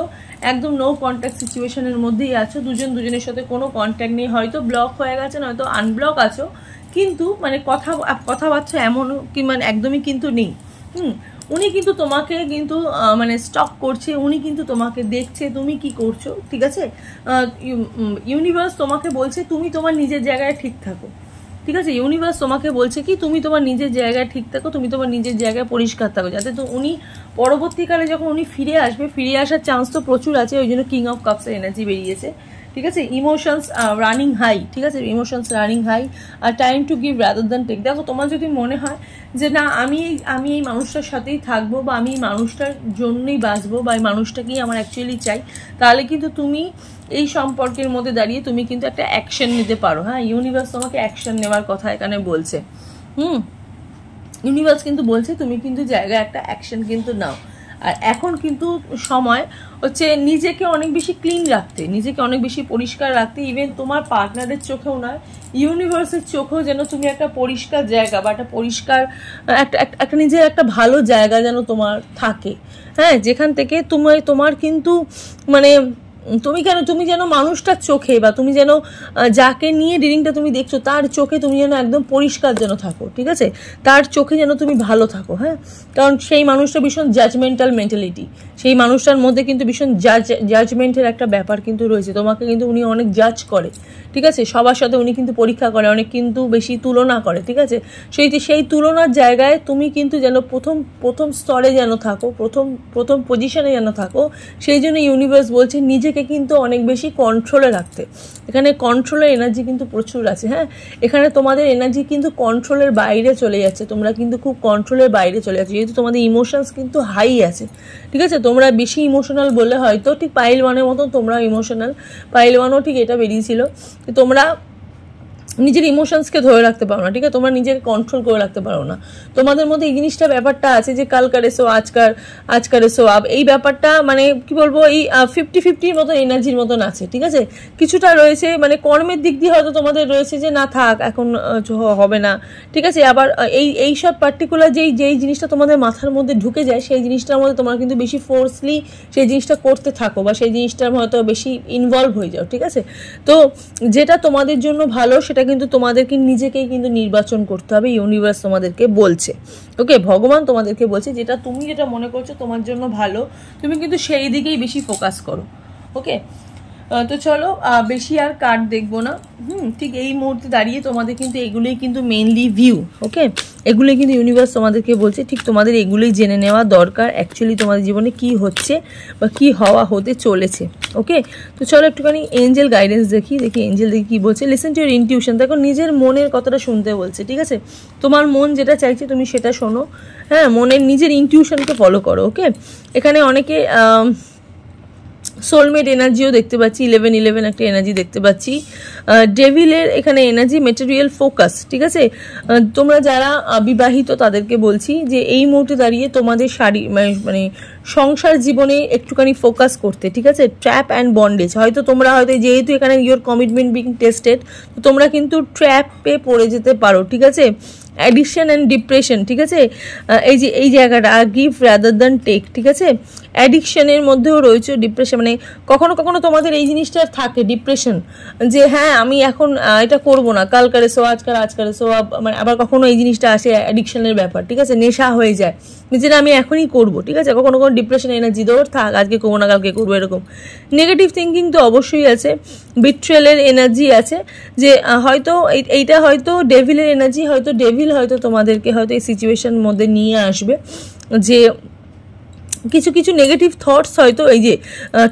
[SPEAKER 1] একদম নো কন্ট্যাক্ট সিচুয়েশনের মধ্যেই আছো। দুজনের সাথে কোনো কন্ট্যাক্ট নেই, হয়তো ব্লক হয়ে গেছে, নয়তো আনব্লক আছো, কিন্তু মানে কথাবার্তা এমন কি মানে একদমই কিন্তু নেই। উনি কিন্তু তোমাকে কিন্তু মানে স্টক করছে, উনি কিন্তু তোমাকে দেখছে তুমি কি করছো, ঠিক আছে? ইউনিভার্স তোমাকে বলছে তুমি তোমার নিজের জায়গায় ঠিক থাকো, ঠিক আছে? ইউনিভার্স তোমাকে বলছে কি তুমি তোমার নিজের জায়গায় ঠিক থাকো, তুমি তোমার নিজের জায়গায় পরিষ্কার থাকো, যাতে তো উনি পরবর্তীকালে যখন উনি ফিরে আসবে, ফিরে আসার চান্স তো প্রচুর আছে। ওই জন্য কিং অফ কাপসের এনার্জি বেরিয়েছে, ঠিক আছে? ইমোশনস রানিং হাই, ঠিক আছে? ইমোশনস রানিং হাই, আর time to give rather than take. দেখো, তোমার যদি মনে হয় যে না আমি এই মানুষটার সাথেই থাকবো, বা আমি এই মানুষটার জন্যই বাঁচবো, বা এই মানুষটাকেই আমার অ্যাকচুয়ালি চাই, তাহলে কিন্তু তুমি এই সম্পর্কের মধ্যে দাঁড়িয়ে তুমি কিন্তু একটা অ্যাকশন নিতে পারো। হ্যাঁ, ইউনিভার্স তোমাকে অ্যাকশন নেওয়ার কথা এখানে বলছে। ইউনিভার্স কিন্তু বলছে তুমি কিন্তু জায়গায় একটা অ্যাকশন কিন্তু নাও। আর এখন কিন্তু সময় হচ্ছে নিজেকে অনেক বেশি ক্লিন রাখতে, নিজেকে অনেক বেশি পরিষ্কার রাখতে, ইভেন তোমার পার্টনারের চোখেও নয়, ইউনিভার্সের চোখেও যেন তুমি একটা পরিষ্কার জায়গা, বা একটা পরিষ্কার একটা নিজের একটা ভালো জায়গা যেন তোমার থাকে। হ্যাঁ, যেখান থেকে তোমার কিন্তু মানে তুমি যেন মানুষটার চোখে, বা তুমি যেন যাকে নিয়ে রিডিংটা তুমি দেখছো তার চোখে তুমি যেন একদম পরিষ্কার যেন থাকো, ঠিক আছে? তার চোখে যেন তুমি ভালো থাকো। হ্যাঁ, কারণ সেই মানুষটা ভীষণ জাজমেন্টাল মেন্টালিটি, সেই মানুষটার মধ্যে কিন্তু ভীষণ জাজমেন্টের একটা ব্যাপার কিন্তু রয়েছে। তোমাকে কিন্তু উনি অনেক জাজ করে, ঠিক আছে? সবার সাথে উনি কিন্তু পরীক্ষা করে, অনেক কিন্তু বেশি তুলনা করে, ঠিক আছে? সেই তুলনার জায়গায় তুমি কিন্তু যেন প্রথম স্তরে যেন থাকো, প্রথম পজিশনে যেন থাকো। সেই জন্য ইউনিভার্স বলছে নিজেকে কিন্তু অনেক বেশি কন্ট্রোলে রাখতে। এখানে কন্ট্রোলের এনার্জি কিন্তু প্রচুর আছে। হ্যাঁ, এখানে তোমাদের এনার্জি কিন্তু কন্ট্রোলের বাইরে চলে যাচ্ছে, তোমরা কিন্তু খুব কন্ট্রোলের বাইরে চলে যাচ্ছে, যেহেতু তোমাদের ইমোশনস কিন্তু হাই আছে, ঠিক আছে? তোমরা বেশি ইমোশনাল বলে হয়তো, ঠিক পাইল 1-এর মতন তোমরা ইমোশনাল, পাইল 1ও ঠিক এটা বেরিয়েছিল, তোমরা নিজের ইমোশনসকে ধরে রাখতে পারো না, ঠিক আছে? তোমরা নিজেকে কন্ট্রোল করে রাখতে পারো না। তোমাদের মধ্যে এই জিনিসটা ব্যাপারটা আছে যে কালকার এসো আজকার এসো আব, এই ব্যাপারটা মানে কি বলবো, এই 50-50 মতন এনার্জির মতন আছে, ঠিক আছে? কিছুটা রয়েছে মানে কর্মের দিক দিয়ে হয়তো তোমাদের রয়েছে যে না থাক এখন হবে না, ঠিক আছে? আবার এই সব পার্টিকুলার যেই জিনিসটা তোমাদের মাথার মধ্যে ঢুকে যায়, সেই জিনিসটার মধ্যে তোমরা কিন্তু বেশি ফোর্সলি সেই জিনিসটা করতে থাকো, বা সেই জিনিসটার হয়তো বেশি ইনভলভ হয়ে যাও, ঠিক আছে? তো যেটা তোমাদের জন্য ভালো সেটা কিন্তু তোমাদেরকে নিজেকেই কিন্তু নির্বাচন করতে হবে, ইউনিভার্স তোমাদেরকে বলছে। ওকে, ভগবান তোমাদেরকে বলছে তুমি যেটা মনে করছো তোমার জন্য ভালো, তুমি কিন্তু সেই দিকেই বেশি ফোকাস করো। ওকে, তো চলো বেশি আর কার্ড দেখবো না। ঠিক এই মুহূর্তে দাঁড়িয়ে তোমাদের কিন্তু এগুলোই কিন্তু মেইনলি ভিউ। ওকে, এগুলোই কিন্তু ইউনিভার্স তোমাদেরকে বলছে ঠিক তোমাদের এগুলোই জেনে নেওয়া দরকার, অ্যাকচুয়ালি তোমাদের জীবনে কি হচ্ছে বা কি হতে চলেছে। ওকে, তো চলো একটুখানি এঞ্জেল গাইডেন্স দেখি এঞ্জেল দেখি কি বলছে। লিসেন টু ইউর ইনটিউশন, দেখো নিজের মনের কথাটা শুনতে বলছে, ঠিক আছে? তোমার মন যেটা চাইছে তুমি সেটা শোনো। হ্যাঁ, নিজের ইনটিউশনকে ফলো করো। ওকে, এখানে অনেকে সোলমেট এনার্জিও দেখতে পাচ্ছি, 11 একটা এনার্জি দেখতে পাচ্ছি, ডেভিলের এখানে এনার্জি, মেটেরিয়াল ফোকাস, ঠিক আছে? তোমরা যারা বিবাহিত তাদেরকে বলছি যে এই মুহূর্তে দাঁড়িয়ে তোমাদের মানে সংসার জীবনে একটুখানি ফোকাস করতে, ঠিক আছে? ট্র্যাপ অ্যান্ড বন্ডেজ, হয়তো তোমরা যেহেতু এখানে ইয়োর কমিটমেন্ট বিং টেস্টেড, তোমরা কিন্তু ট্র্যাপে পড়ে যেতে পারো, ঠিক আছে? অ্যাডিকশন অ্যান্ড ডিপ্রেশন, ঠিক আছে, এই যে এই জায়গাটা গিভ রাদার দ্যান টেক, ঠিক আছে, অ্যাডিকশনের মধ্যেও রয়েছে, ডিপ্রেশন মানে কখনো কখনো তোমাদের এই জিনিসটা থাকে ডিপ্রেশন, যে হ্যাঁ আমি এখন এটা করব না, কাল করে সো আজ করে সো, মানে আবার কখনো এই জিনিসটা আসে অ্যাডিকশনের ব্যাপার, ঠিক আছে, নেশা হয়ে যায় যেটা আমি এখনই করব, ঠিক আছে, কখনো কখনো ডিপ্রেশন এনার্জি দৌড় থাক, আজকে করবো না কালকে করবো, এরকম নেগেটিভ থিঙ্কিং তো অবশ্যই আছে, বিট্রেলের এনার্জি আছে, যে হয়তো এইটা হয়তো ডেভিলের এনার্জি, হয়তো ডেভিল হয়তো তোমাদেরকে হয়তো এই সিচুয়েশন মধ্যে নিয়ে আসবে, যে কিছু কিছু নেগেটিভ থটস হয়তো, এই যে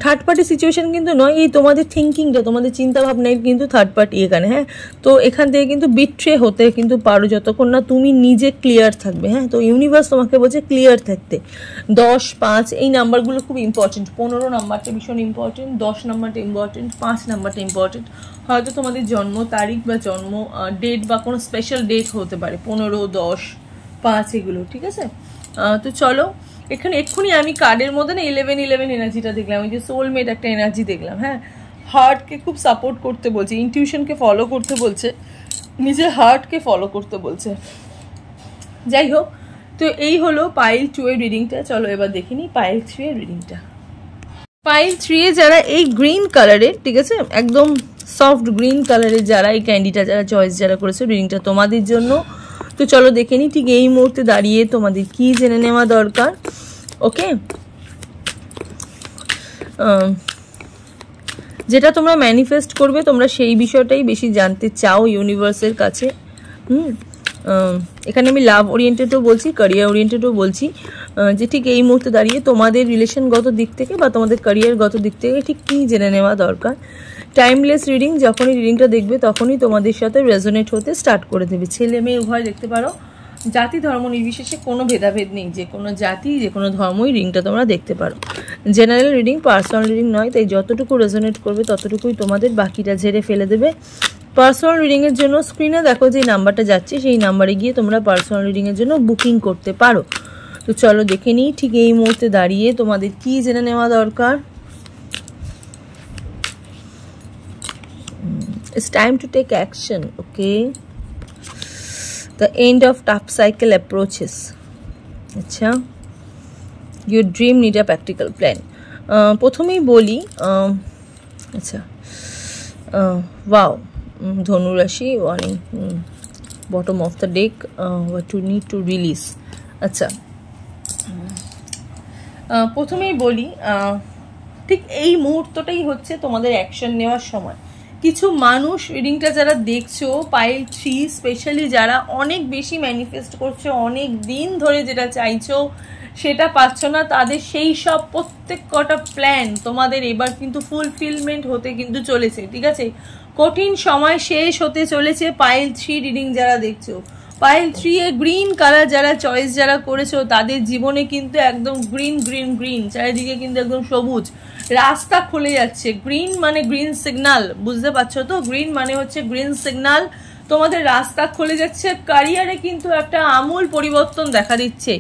[SPEAKER 1] থার্ড পার্টি সিচুয়েশন কিন্তু নয়, এই তোমাদের থিঙ্কিংটা, তোমাদের চিন্তাভাবনায় কিন্তু থার্ড পার্টি এখানে, হ্যাঁ, তো এখান থেকে কিন্তু বিট্রে হতে কিন্তু পারো যতক্ষণ না তুমি নিজে ক্লিয়ার থাকবে, হ্যাঁ, তো ইউনিভার্স তোমাকে বলছে ক্লিয়ার থাকতে। 10, 5 এই নাম্বারগুলো খুব ইম্পর্টেন্ট, 15 নাম্বারটা ভীষণ ইম্পর্টেন্ট, 10 নাম্বারটা ইম্পর্টেন্ট, 5 নাম্বারটা ইম্পর্টেন্ট, হয়তো তোমাদের জন্ম তারিখ বা জন্ম ডেট বা কোনো স্পেশাল ডেট হতে পারে, 15, 10, 5 এগুলো, ঠিক আছে। তো চলো, এখানে এক্ষুনি আমি কার্ডের মধ্যে না 11 এনার্জিটা দেখলাম, ওই যে সোলমেট একটা এনার্জি দেখলাম, হ্যাঁ, হার্টকে খুব সাপোর্ট করতে বলছে, ইনটিউশনকে ফলো করতে বলছে, নিজের হার্টকে ফলো করতে বলছে। যাই হোক, তো এই হলো পাইল 2 এর রিডিংটা। চলো এবার দেখে নিই পাইল 3 এর রিডিংটা। পাইল 3 এ যারা এই গ্রিন কালারের, ঠিক আছে, একদম সফট গ্রিন কালারের যারা এই ক্যান্ডিটা যারা চয়েস যারা করেছে, রিডিংটা তোমাদের জন্য। তো চলো দেখে নিই ঠিক এই মুহূর্তে দাঁড়িয়ে তোমাদের কি জেনে নেওয়া দরকার। ওকে, যেটা তোমরা ম্যানিফেস্ট করবে তোমরা সেই বিষয়টাই বেশি জানতে চাও ইউনিভার্সের কাছে। এখানে আমি লাভ ওরিয়েন্টেডও বলছি, ক্যারিয়ার ওরিয়েন্টেডও বলছি, যে ঠিক এই মুহূর্তে দাঁড়িয়ে তোমাদের রিলেশনগত দিক থেকে বা তোমাদের ক্যারিয়ারগত দিক থেকে ঠিক কী জেনে নেওয়া দরকার। টাইমলেস রিডিং, যখনই রিডিংটা দেখবে তখনই তোমাদের সাথে রেজোনেট হতে স্টার্ট করে দেবে। ছেলে মেয়ে উভয় দেখতে পারো, জাতি ধর্ম নির্বিশেষে কোনো ভেদাভেদ নেই, যে কোনো জাতি যে কোনো ধর্মই রিডিংটা তোমরা দেখতে পারো। জেনারেল রিডিং, পার্সোনাল রিডিং নয়, তাই যতটুকু রেজোনেট করবে ততটুকুই তোমাদের, বাকিটা ঝেড়ে ফেলে দেবে। পার্সোনাল রিডিংয়ের জন্য স্ক্রিনে দেখো যে নাম্বারটা যাচ্ছে, সেই নাম্বারে গিয়ে তোমরা পার্সোনাল রিডিংয়ের জন্য বুকিং করতে পারো। তো চলো দেখে নিই ঠিক এই মুহূর্তে দাঁড়িয়ে তোমাদের কি জেনে নেওয়া দরকার। It's time to take action, okay? The end of tough cycle approaches. আচ্ছা, your dream need a practical plan. প্রথমেই বলি, আচ্ছা, wow, ধনু রাশি, warning, bottom of the day, what to need to release. আচ্ছা, প্রথমেই বলি, ঠিক এই মুহূর্তটাই হচ্ছে তোমাদের অ্যাকশন নেওয়ার সময়। কিছু মানুষ রিডিংটা যারা দেখছো, পাইল 3 স্পেশালি যারা অনেক বেশি ম্যানিফেস্ট করছো, অনেক দিন ধরে যেটা চাইছো সেটা পাচ্ছ না, তাদের সেই সব প্রত্যেক কটা প্ল্যান তোমাদের এবার কিন্তু ফুলফিলমেন্ট হতে কিন্তু চলেছে, ঠিক আছে। কঠিন সময় শেষ হতে চলেছে। পাইল 3 রিডিং যারা দেখছো, পাইল 3 এ গ্রিন কালার যারা চয়েস যারা করেছো, তাদের জীবনে কিন্তু একদম গ্রিন গ্রিন গ্রিন, চারিদিকে কিন্তু একদম সবুজ রাস্তা খুলে যাচ্ছে। গ্রিন মানে গ্রিন সিগন্যাল, বুঝতে পারছো তো, গ্রিন মানে হচ্ছে গ্রিন সিগন্যাল, তোমাদের রাস্তা খুলে যাচ্ছে। ক্যারিয়ারে কিন্তু একটা আমূল পরিবর্তন দেখা দিচ্ছে।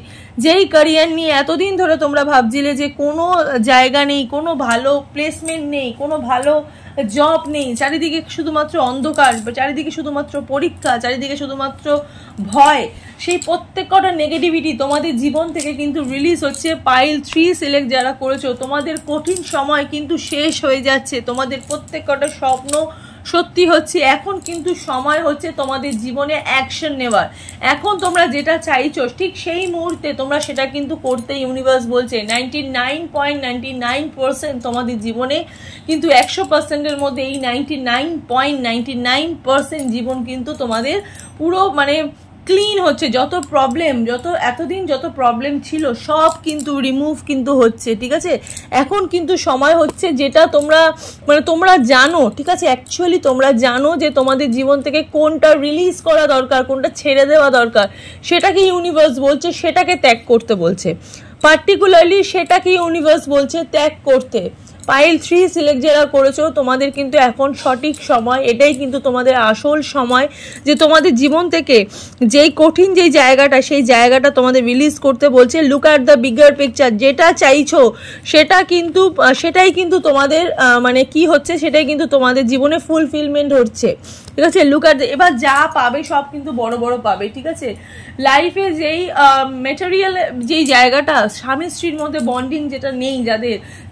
[SPEAKER 1] যেই ক্যারিয়ার নিয়ে এতদিন ধরে তোমরা ভাবছিলে যে কোনো জায়গা নেই, কোনো ভালো প্লেসমেন্ট নেই, কোনো ভালো জব নেই, চারিদিকে শুধুমাত্র অন্ধকার, চারিদিকে শুধুমাত্র পরীক্ষা, চারিদিকে শুধুমাত্র ভয়, সেই প্রত্যেক কটা নেগেটিভিটি তোমাদের জীবন থেকে কিন্তু রিলিজ হচ্ছে। পাইল 3 সিলেক্ট যারা করেছো, তোমাদের কঠিন সময় কিন্তু শেষ হয়ে যাচ্ছে, তোমাদের প্রত্যেক কটা স্বপ্ন সত্যি হচ্ছে। এখন কিন্তু সময় হচ্ছে তোমাদের জীবনে অ্যাকশন নেওয়ার। এখন তোমরা যেটা চাইছো ঠিক সেই মুহূর্তে তোমরা সেটা কিন্তু করতে ইউনিভার্স বলছে। 99.99% তোমাদের জীবনে কিন্তু 100%-এর মধ্যে এই 99.99% জীবন কিন্তু তোমাদের পুরো মানে ক্লিন হচ্ছে। যত প্রবলেম, যত এতদিন যত প্রবলেম ছিল সব কিন্তু রিমুভ কিন্তু হচ্ছে, ঠিক আছে। এখন কিন্তু সময় হচ্ছে যেটা তোমরা মানে তোমরা জানো, ঠিক আছে, অ্যাকচুয়ালি তোমরা জানো যে তোমাদের জীবন থেকে কোনটা রিলিজ করা দরকার, কোনটা ছেড়ে দেওয়া দরকার, সেটাকে ইউনিভার্স বলছে সেটাকে ত্যাগ করতে বলছে। পার্টিকুলারলি সেটাকে ইউনিভার্স বলছে ত্যাগ করতে। পাইল 3 সিলেক্ট যারা করেছো তোমাদের কিন্তু এখন সঠিক সময়, এটাই কিন্তু তোমাদের আসল সময় যে তোমাদের জীবন থেকে যেই কঠিন যেই জায়গাটা, সেই জায়গাটা তোমাদের রিলিজ করতে বলছে। Look at the bigger picture, যেটা চাইছো সেটাই কিন্তু তোমাদের মানে কি হচ্ছে, সেটাই কিন্তু তোমাদের জীবনে ফুলফিলমেন্ট হচ্ছে, ঠিক আছে। লুক অ্যাট, এবার যা পাবে সব কিন্তু বড় বড় পাবে, ঠিক আছে। লাইফে যেই ম্যাটেরিয়াল যেই জায়গাটা, স্বামী স্ত্রীর মধ্যে বন্ডিং যেটা নেই,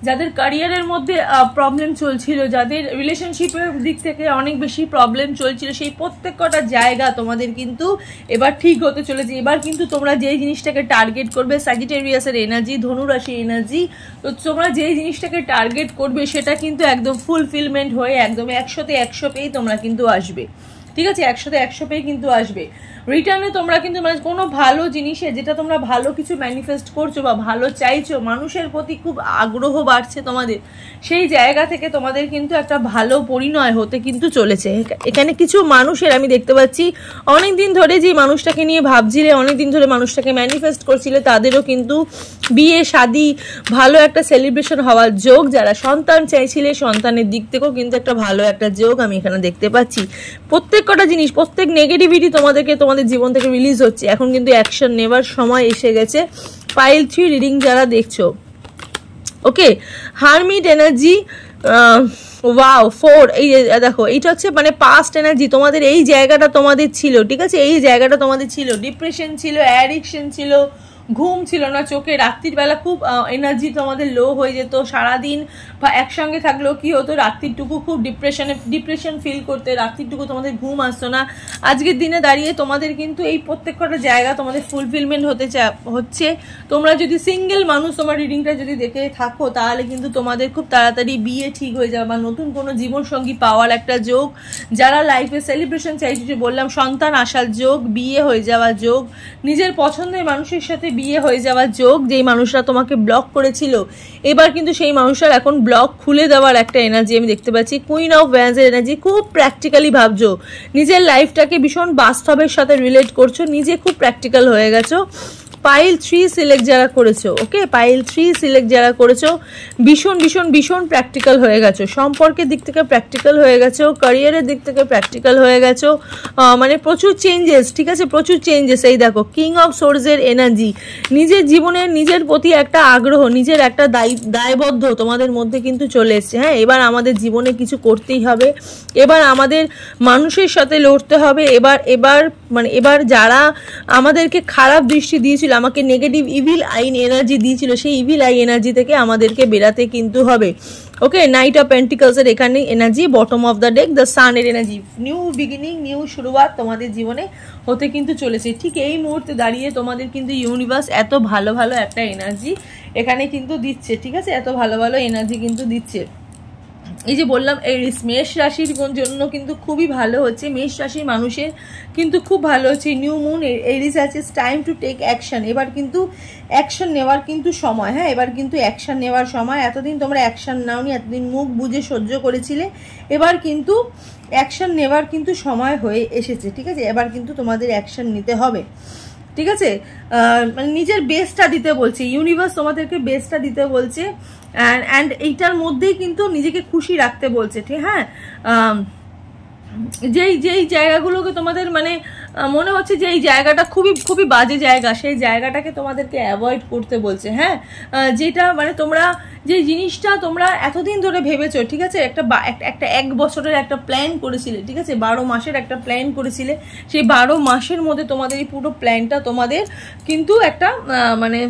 [SPEAKER 1] যাদের ক্যারিয়ারের মধ্যে প্রবলেম চলছিল, যাদের রিলেশনশিপের দিক থেকে অনেক বেশি প্রবলেম চলছিল, সেই প্রত্যেকটা জায়গা তোমাদের কিন্তু এবার ঠিক হতে চলেছে। এবার কিন্তু তোমরা যেই জিনিসটাকে টার্গেট করবে, স্যাজিটেরিয়াসের এনার্জি, ধনুরাশি এনার্জি, তো তোমরা যেই জিনিসটাকে টার্গেট করবে সেটা কিন্তু একদম ফুলফিলমেন্ট হয়ে একদম 100তে 100 পেয়েই তোমরা কিন্তু আসবে, ঠিক আছে। 100তে 100 পেয়ে কিন্তু আসবে। রিটার্নে তোমরা কিন্তু মানে কোনো ভালো জিনিসে, যেটা তোমরা ভালো কিছু ম্যানিফেস্ট করছো বা ভালো চাইছো, মানুষের প্রতি খুব আগ্রহ বাড়ছে তোমাদের, সেই জায়গা থেকে তোমাদের কিন্তু একটা ভালো পরিণয় হতে কিন্তু চলেছে। এখানে কিছু মানুষের আমি দেখতে পাচ্ছি অনেকদিন ধরে যে মানুষটাকে নিয়ে ভাবছিলে, অনেকদিন ধরে মানুষটাকে ম্যানিফেস্ট করছিলে, তাদেরও কিন্তু বিয়ে শাদী ভালো একটা সেলিব্রেশন হওয়ার যোগ। যারা সন্তান চাইছিলে, সন্তানের দিক থেকেও কিন্তু একটা ভালো একটা যোগ আমি এখানে দেখতে পাচ্ছি। প্রত্যেকটা জিনিস, প্রত্যেক নেগেটিভিটি তোমাদের জীবন থেকে রিলিজ হচ্ছে। এখন কিন্তু অ্যাকশন নেবার সময় এসে গেছে। পাইল 3 রিডিং যারা দেখছো, ওকে, হারমিট এনার্জি, ওয়াও 4, এই দেখো এইটা হচ্ছে মানে পাস্ট এনার্জি। তোমাদের এই জায়গাটা তোমাদের ছিল, ঠিক আছে, এই জায়গাটা তোমাদের ছিল, ডিপ্রেশন ছিল, অ্যাডিকশন ছিল, ঘুম ছিল না চোখে, রাত্রির বেলা খুব এনার্জি তোমাদের লো হয়ে যেত, সারাদিন বা একসঙ্গে থাকলেও কি হতো, রাত্রিটুকু খুব ডিপ্রেশন ফিল করতে, রাত্রিটুকু তোমাদের ঘুম আসতো না। আজকের দিনে দাঁড়িয়ে তোমাদের কিন্তু এই প্রত্যেকটা জায়গা তোমাদের ফুলফিলমেন্ট হচ্ছে। তোমরা যদি সিঙ্গেল মানুষ তোমার রিডিংটা যদি দেখে থাকো, তাহলে কিন্তু তোমাদের খুব তাড়াতাড়ি বিয়ে ঠিক হয়ে যাবে বা নতুন কোনো জীবনসঙ্গী পাওয়ার একটা যোগ। যারা লাইফে সেলিব্রেশন চাইছে, বললাম সন্তান আসার যোগ, বিয়ে হয়ে যাওয়ার যোগ, নিজের পছন্দের মানুষের সাথে বিয়ে হয়ে যাওয়ার যোগ। যেই মানুষরা তোমাকে ব্লক করেছিল, এবার কিন্তু সেই মানুষটার এখন ব্লক খুলে দেওয়ার একটা এনার্জি আমি দেখতে পাচ্ছি। কুইন অফ ওয়ান্সের এনার্জি, খুব প্র্যাকটিক্যালি ভাবছো, নিজের লাইফটাকে ভীষণ বাস্তবের সাথে রিলেট করছো, নিজে খুব প্র্যাকটিক্যাল হয়ে গেছো। পাইল 3 সিলেক্ট যারা করেছো, ওকে, পাইল 3 সিলেক্ট যারা করেছো, ভীষণ ভীষণ ভীষণ প্র্যাকটিক্যাল হয়ে গেছো, সম্পর্কের দিক থেকে প্র্যাকটিক্যাল হয়ে গেছো, ক্যারিয়ারের দিক থেকে প্র্যাকটিক্যাল হয়ে গেছো, মানে প্রচুর চেঞ্জেস, ঠিক আছে, প্রচুর চেঞ্জেস। এই দেখো কিং অফ সোর্সের এনার্জি, নিজের জীবনের নিজের প্রতি একটা আগ্রহ, নিজের একটা দায়বদ্ধ তোমাদের মধ্যে কিন্তু চলে এসছে। হ্যাঁ, এবার আমাদের জীবনে কিছু করতেই হবে, এবার আমাদের মানুষের সাথে লড়তে হবে। এবার যারা আমাদেরকে খারাপ দৃষ্টি দিয়েছিল, আমাকে নেগেটিভ ইভিল আইন এনার্জি দিয়েছিল, সেই ইভিল আই এনার্জি থেকে আমাদেরকে বেরাতে কিন্তু হবে। ওকে, নাইট অফ পেন্টিকলসের এখানে energy, bottom of the deck the সানের এনার্জি, নিউ বিগিনিং, নিউ শুরুয়াত তোমাদের জীবনে হতে কিন্তু চলেছে। ঠিক এই মুহূর্তে দাঁড়িয়ে তোমাদের কিন্তু ইউনিভার্স এত ভালো ভালো একটা এনার্জি এখানে কিন্তু দিচ্ছে, ঠিক আছে, এত ভালো ভালো এনার্জি কিন্তু দিচ্ছে। এই যে বললাম এরিস, মেষ রাশির জন্য কিন্তু খুবই ভালো হচ্ছে, মেষ রাশির মানুষের কিন্তু খুব ভালো হচ্ছে। নিউ মুন এরিস আছে, টাইম টু টেক অ্যাকশন, এবার কিন্তু অ্যাকশন নেওয়ার কিন্তু সময়। হ্যাঁ, এবার কিন্তু অ্যাকশন নেওয়ার সময়। এতদিন তোমরা অ্যাকশন নাওনি, এতদিন মুখ বুঝে সহ্য করেছিলে, এবার কিন্তু অ্যাকশন নেওয়ার কিন্তু সময় হয়ে এসেছে, ঠিক আছে। এবার কিন্তু তোমাদের অ্যাকশন নিতে হবে, ঠিক আছে, মানে নিজের বেস্টটা দিতে বলছে ইউনিভার্স, তোমাদেরকে বেস্টটা দিতে বলছে। অ্যান্ড এইটার মধ্যেই কিন্তু নিজেকে খুশি রাখতে বলছে, ঠিক, হ্যাঁ। যেই জায়গাগুলোকে তোমাদের মানে মনে হচ্ছে যে এই জায়গাটা খুবই খুবই বাজে জায়গা, সেই জায়গাটাকে তোমাদেরকে অ্যাভয়েড করতে বলছে। হ্যাঁ, যেটা মানে তোমরা যে জিনিসটা তোমরা এতদিন ধরে ভেবেছো, ঠিক আছে, একটা 1 বছরের একটা প্ল্যান করেছিলে, ঠিক আছে, 12 মাসের একটা প্ল্যান করেছিলে, সেই 12 মাসের মধ্যে তোমাদের এই পুরো প্ল্যানটা তোমাদের কিন্তু একটা মানে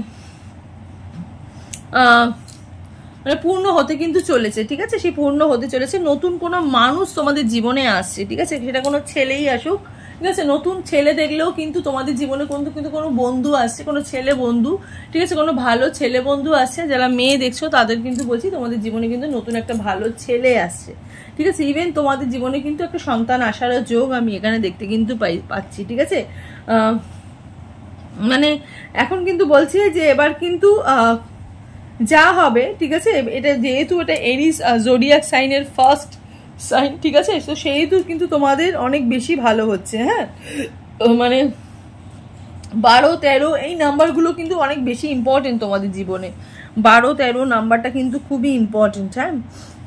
[SPEAKER 1] পূর্ণ হতে কিন্তু চলেছে, ঠিক আছে, সেই পূর্ণ হতে চলেছে। নতুন কোনো মানুষ তোমাদের জীবনে আসছে, ঠিক আছে, সেটা কোনো ছেলেই আসুক, ঠিক আছে, নতুন ছেলে দেখলেও কিন্তু তোমাদের জীবনে কিন্তু কোনো বন্ধু আসছে, কোনো ছেলে বন্ধু, ঠিক আছে, কোনো ভালো ছেলে বন্ধু আসছে। যারা মেয়ে দেখছো তাদের কিন্তু বলছি তোমাদের জীবনে কিন্তু নতুন একটা ভালো ছেলে আসছে, ঠিক আছে। ইভেন তোমাদের জীবনে কিন্তু একটা সন্তান আসার যোগ আমি এখানে দেখতে কিন্তু পাচ্ছি, ঠিক আছে। মানে এখন কিন্তু বলছি যে এবার কিন্তু যা হবে, ঠিক আছে, এটা যেহেতু এটা এরিস জোডিয়াক সাইনের ফার্স্ট সাইন, ঠিক আছে, তো সেহেতু কিন্তু তোমাদের অনেক বেশি ভালো হচ্ছে। হ্যাঁ, মানে 12, 13 এই নাম্বারগুলো কিন্তু অনেক বেশি ইম্পর্টেন্ট তোমাদের জীবনে। 12-13 নাম্বারটা কিন্তু খুবই ইম্পর্টেন্ট। হ্যাঁ,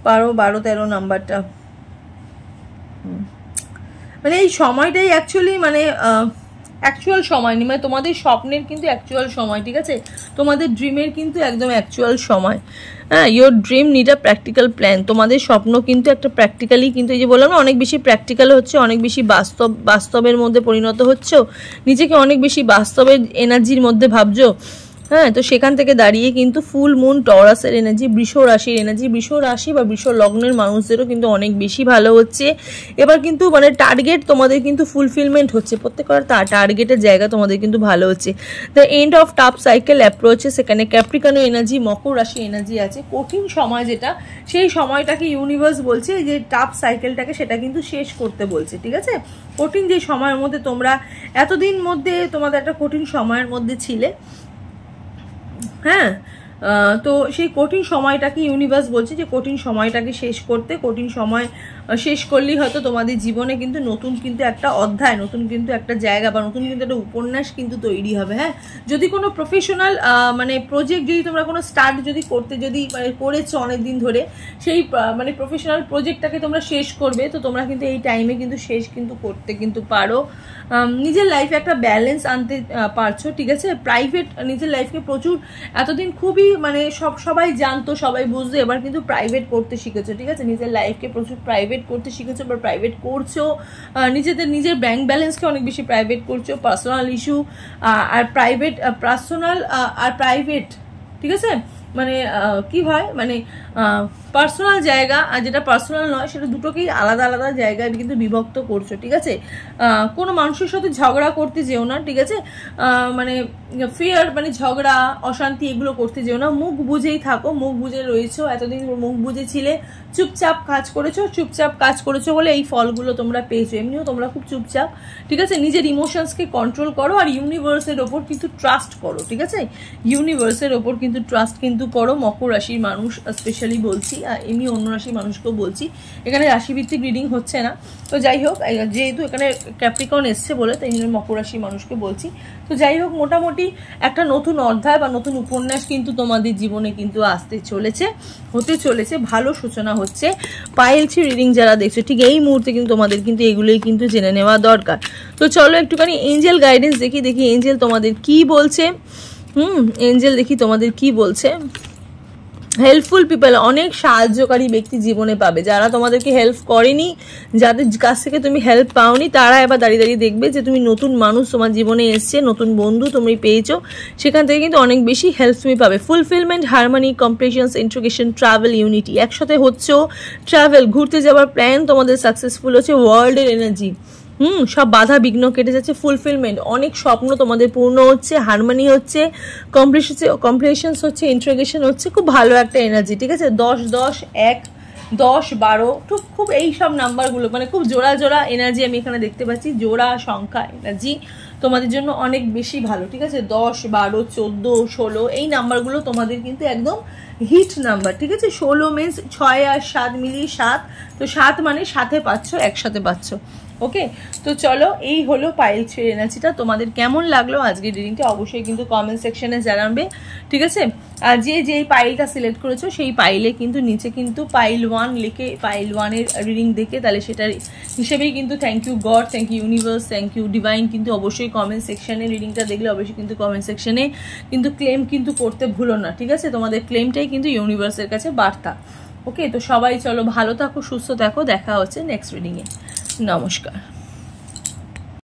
[SPEAKER 1] 12-13 নাম্বারটা, মানে এই সময়টাই অ্যাকচুয়ালি মানে অ্যাকচুয়াল সময় নেই, মানে তোমাদের স্বপ্নের কিন্তু অ্যাকচুয়াল সময়, ঠিক আছে, তোমাদের ড্রিমের কিন্তু একদম অ্যাকচুয়াল সময়। হ্যাঁ, your dream need a practical plan. তোমাদের স্বপ্ন কিন্তু একটা প্র্যাকটিক্যালি কিন্তু এই যে বললাম না, অনেক বেশি প্র্যাকটিক্যাল হচ্ছে, অনেক বেশি বাস্তবের মধ্যে পরিণত হচ্ছে, নিজেকে অনেক বেশি বাস্তবের এনার্জির মধ্যে ভাবছো। হ্যাঁ, তো সেখান থেকে দাঁড়িয়ে কিন্তু ফুল মুন টরাসের এনার্জি, বৃষ রাশির এনার্জি, বৃষ রাশি বা বৃষ লগ্নের মানুষদেরও কিন্তু অনেক বেশি ভালো হচ্ছে। এবার কিন্তু মানে টার্গেট তোমাদের কিন্তু ফুলফিলমেন্ট হচ্ছে, প্রত্যেকটা টার্গেটের জায়গা তোমাদের কিন্তু ভালো হচ্ছে। The end of tough cycle অ্যাপ্রোচে, সেখানে ক্যাপ্রিকনো এনার্জি, মকর রাশি এনার্জি আছে। কঠিন সময় যেটা, সেই সময়টাকে ইউনিভার্স বলছে যে টাফ সাইকেলটাকে সেটা কিন্তু শেষ করতে বলছে, ঠিক আছে। কঠিন যে সময়ের মধ্যে তোমরা এতদিন মধ্যে তোমাদের একটা কঠিন সময়ের মধ্যে ছিলে, হ্যাঁ, তো সেই কঠিন সময়টাকে ইউনিভার্স বলছে যে কঠিন সময়টাকে শেষ করতে, কঠিন সময় শেষ করলেই হয়তো তোমাদের জীবনে কিন্তু নতুন কিন্তু একটা অধ্যায়, নতুন কিন্তু একটা জায়গা বা নতুন কিন্তু একটা উপন্যাস কিন্তু তৈরি হবে। হ্যাঁ, যদি কোনো প্রফেশনাল মানে প্রজেক্ট যদি তোমরা কোনো স্টার্ট যদি করতে যদি মানে করেছো অনেকদিন ধরে, সেই মানে প্রফেশনাল প্রজেক্টটাকে তোমরা শেষ করবে, তো তোমরা কিন্তু এই টাইমে কিন্তু শেষ কিন্তু করতে কিন্তু পারো। নিজের লাইফে একটা ব্যালেন্স আনতে পারছো, ঠিক আছে। প্রাইভেট নিজের লাইফকে প্রচুর এতদিন খুবই মানে সবাই জানতো, সবাই বুঝতো, এবার কিন্তু প্রাইভেট করতে শিখেছো, ঠিক আছে। নিজের লাইফকে প্রচুর প্রাইভেট করতে শিখেছো বা প্রাইভেট করছো, নিজের ব্যাংক ব্যালেন্সকে অনেক বেশি প্রাইভেট করছো, পার্সোনাল ইস্যু আর প্রাইভেট, পার্সোনাল আর প্রাইভেট, ঠিক আছে। মানে কি হয়, মানে পার্সোনাল জায়গা আর যেটা পার্সোনাল নয় সেটা দুটোকেই আলাদা আলাদা জায়গায় কিন্তু বিভক্ত করছো, ঠিক আছে। কোনো মানুষের সাথে ঝগড়া করতে যেও না, ঠিক আছে। মানে ফিয়ার মানে ঝগড়া অশান্তি এগুলো করতে যেও না, মুখ বুঝেই থাকো, মুখ বুঝে রয়েছো, এতদিন মুখ বুঝেছিলে, চুপচাপ কাজ করেছো বলে এই ফলগুলো তোমরা পেয়েছো। এমনিও তোমরা খুব চুপচাপ, ঠিক আছে। নিজের ইমোশনসকে কন্ট্রোল করো আর ইউনিভার্সের ওপর কিন্তু ট্রাস্ট করো, ঠিক আছে। ইউনিভার্সের ওপর কিন্তু ট্রাস্ট কিন্তু করো। মকর রাশির মানুষ স্পেশালি বলছি, এমনি অন্য রাশির মানুষকেও বলছি, এখানে রাশিভিত্তিক রিডিং হচ্ছে না, তো যাই হোক, যেহেতু এখানে ক্যাপ্রিকর্ন এসছে বলে তাই জন্য মকর রাশির মানুষকে বলছি। তো যাই হোক, মোটামুটি একটা নতুন অধ্যায় বা নতুন উপন্যাস কিন্তু তোমাদের জীবনে কিন্তু আসতে চলেছে, হতে চলেছে, ভালো সূচনা হচ্ছে। পাইলছি রিডিং যারা দেখছো ঠিক এই মুহূর্তে কিন্তু তোমাদের কিন্তু এগুলোই কিন্তু জেনে নেওয়া দরকার। তো চলো একটুখানি এঞ্জেল গাইডেন্স দেখি এঞ্জেল তোমাদের কি বলছে। এঞ্জেল দেখি তোমাদের কি বলছে। হেল্পফুল পিপল, অনেক সাহায্যকারী ব্যক্তি জীবনে পাবে। যারা তোমাদেরকে হেল্প করেনি, যাদের কাছ থেকে তুমি হেল্প পাওনি, তারা এবার দাঁড়িয়ে দাঁড়িয়ে দেখবে যে তুমি নতুন মানুষ তোমার জীবনে এসছে, নতুন বন্ধু তুমি পেয়েছো, সেখান থেকে কিন্তু অনেক বেশি হেল্প তুমি পাবে। Fulfilment, harmony, completions, integration, travel, unity, একসাথে হচ্ছো, ট্রাভেল, ঘুরতে যাওয়ার প্ল্যান তোমাদের সাকসেসফুল হচ্ছে। ওয়ার্ল্ডের এনার্জি, সব বাধা বিঘ্ন কেটে যাচ্ছে। ফুলফিলমেন্ট, অনেক স্বপ্ন তোমাদের পূর্ণ হচ্ছে। হারমোনি হচ্ছে, কমপ্লিশনস হচ্ছে, ইন্ট্রিগেশন হচ্ছে, খুব ভালো একটা এনার্জি, ঠিক আছে। 10-10, 1, 10, 12, খুব এই সব নাম্বারগুলো মানে খুব জোড়া জোড়া এনার্জি আমি এখানে দেখতে পাচ্ছি। জোড়া সংখ্যা এনার্জি তোমাদের জন্য অনেক বেশি ভালো, ঠিক আছে। 10, 12, 14, 16 এই নাম্বারগুলো তোমাদের কিন্তু একদম হিট নাম্বার, ঠিক আছে। 16 মিনস 6 আর 7 মিলিয়ে 7, তো 7 মানে সাথে পাচ্ছ, একসাথে পাচ্ছ। ওকে, তো চলো, এই হলো পাইলসের এনার্জিটা। তোমাদের কেমন লাগলো আজকের রিডিংটা অবশ্যই কিন্তু কমেন্ট সেকশনে জানাবে, ঠিক আছে। আর যে পাইলটা সিলেক্ট করেছো সেই পাইলে কিন্তু নিচে কিন্তু পাইল 1 লিখে, পাইল 1-এর রিডিং দেখে, তাহলে সেটার হিসেবেই কিন্তু thank you God, thank you universe, thank you divine কিন্তু অবশ্যই কমেন্ট সেকশনে রিডিংটা দেখলে অবশ্যই কিন্তু কমেন্ট সেকশনে কিন্তু ক্লেম কিন্তু করতে ভুলো না, ঠিক আছে। তোমাদের ক্লেমটাই কিন্তু ইউনিভার্সের কাছে বার্তা। ওকে, তো সবাই চলো ভালো থাকো, সুস্থ থাকো, দেখা হচ্ছে নেক্সট রিডিংয়ে। নমস্কার।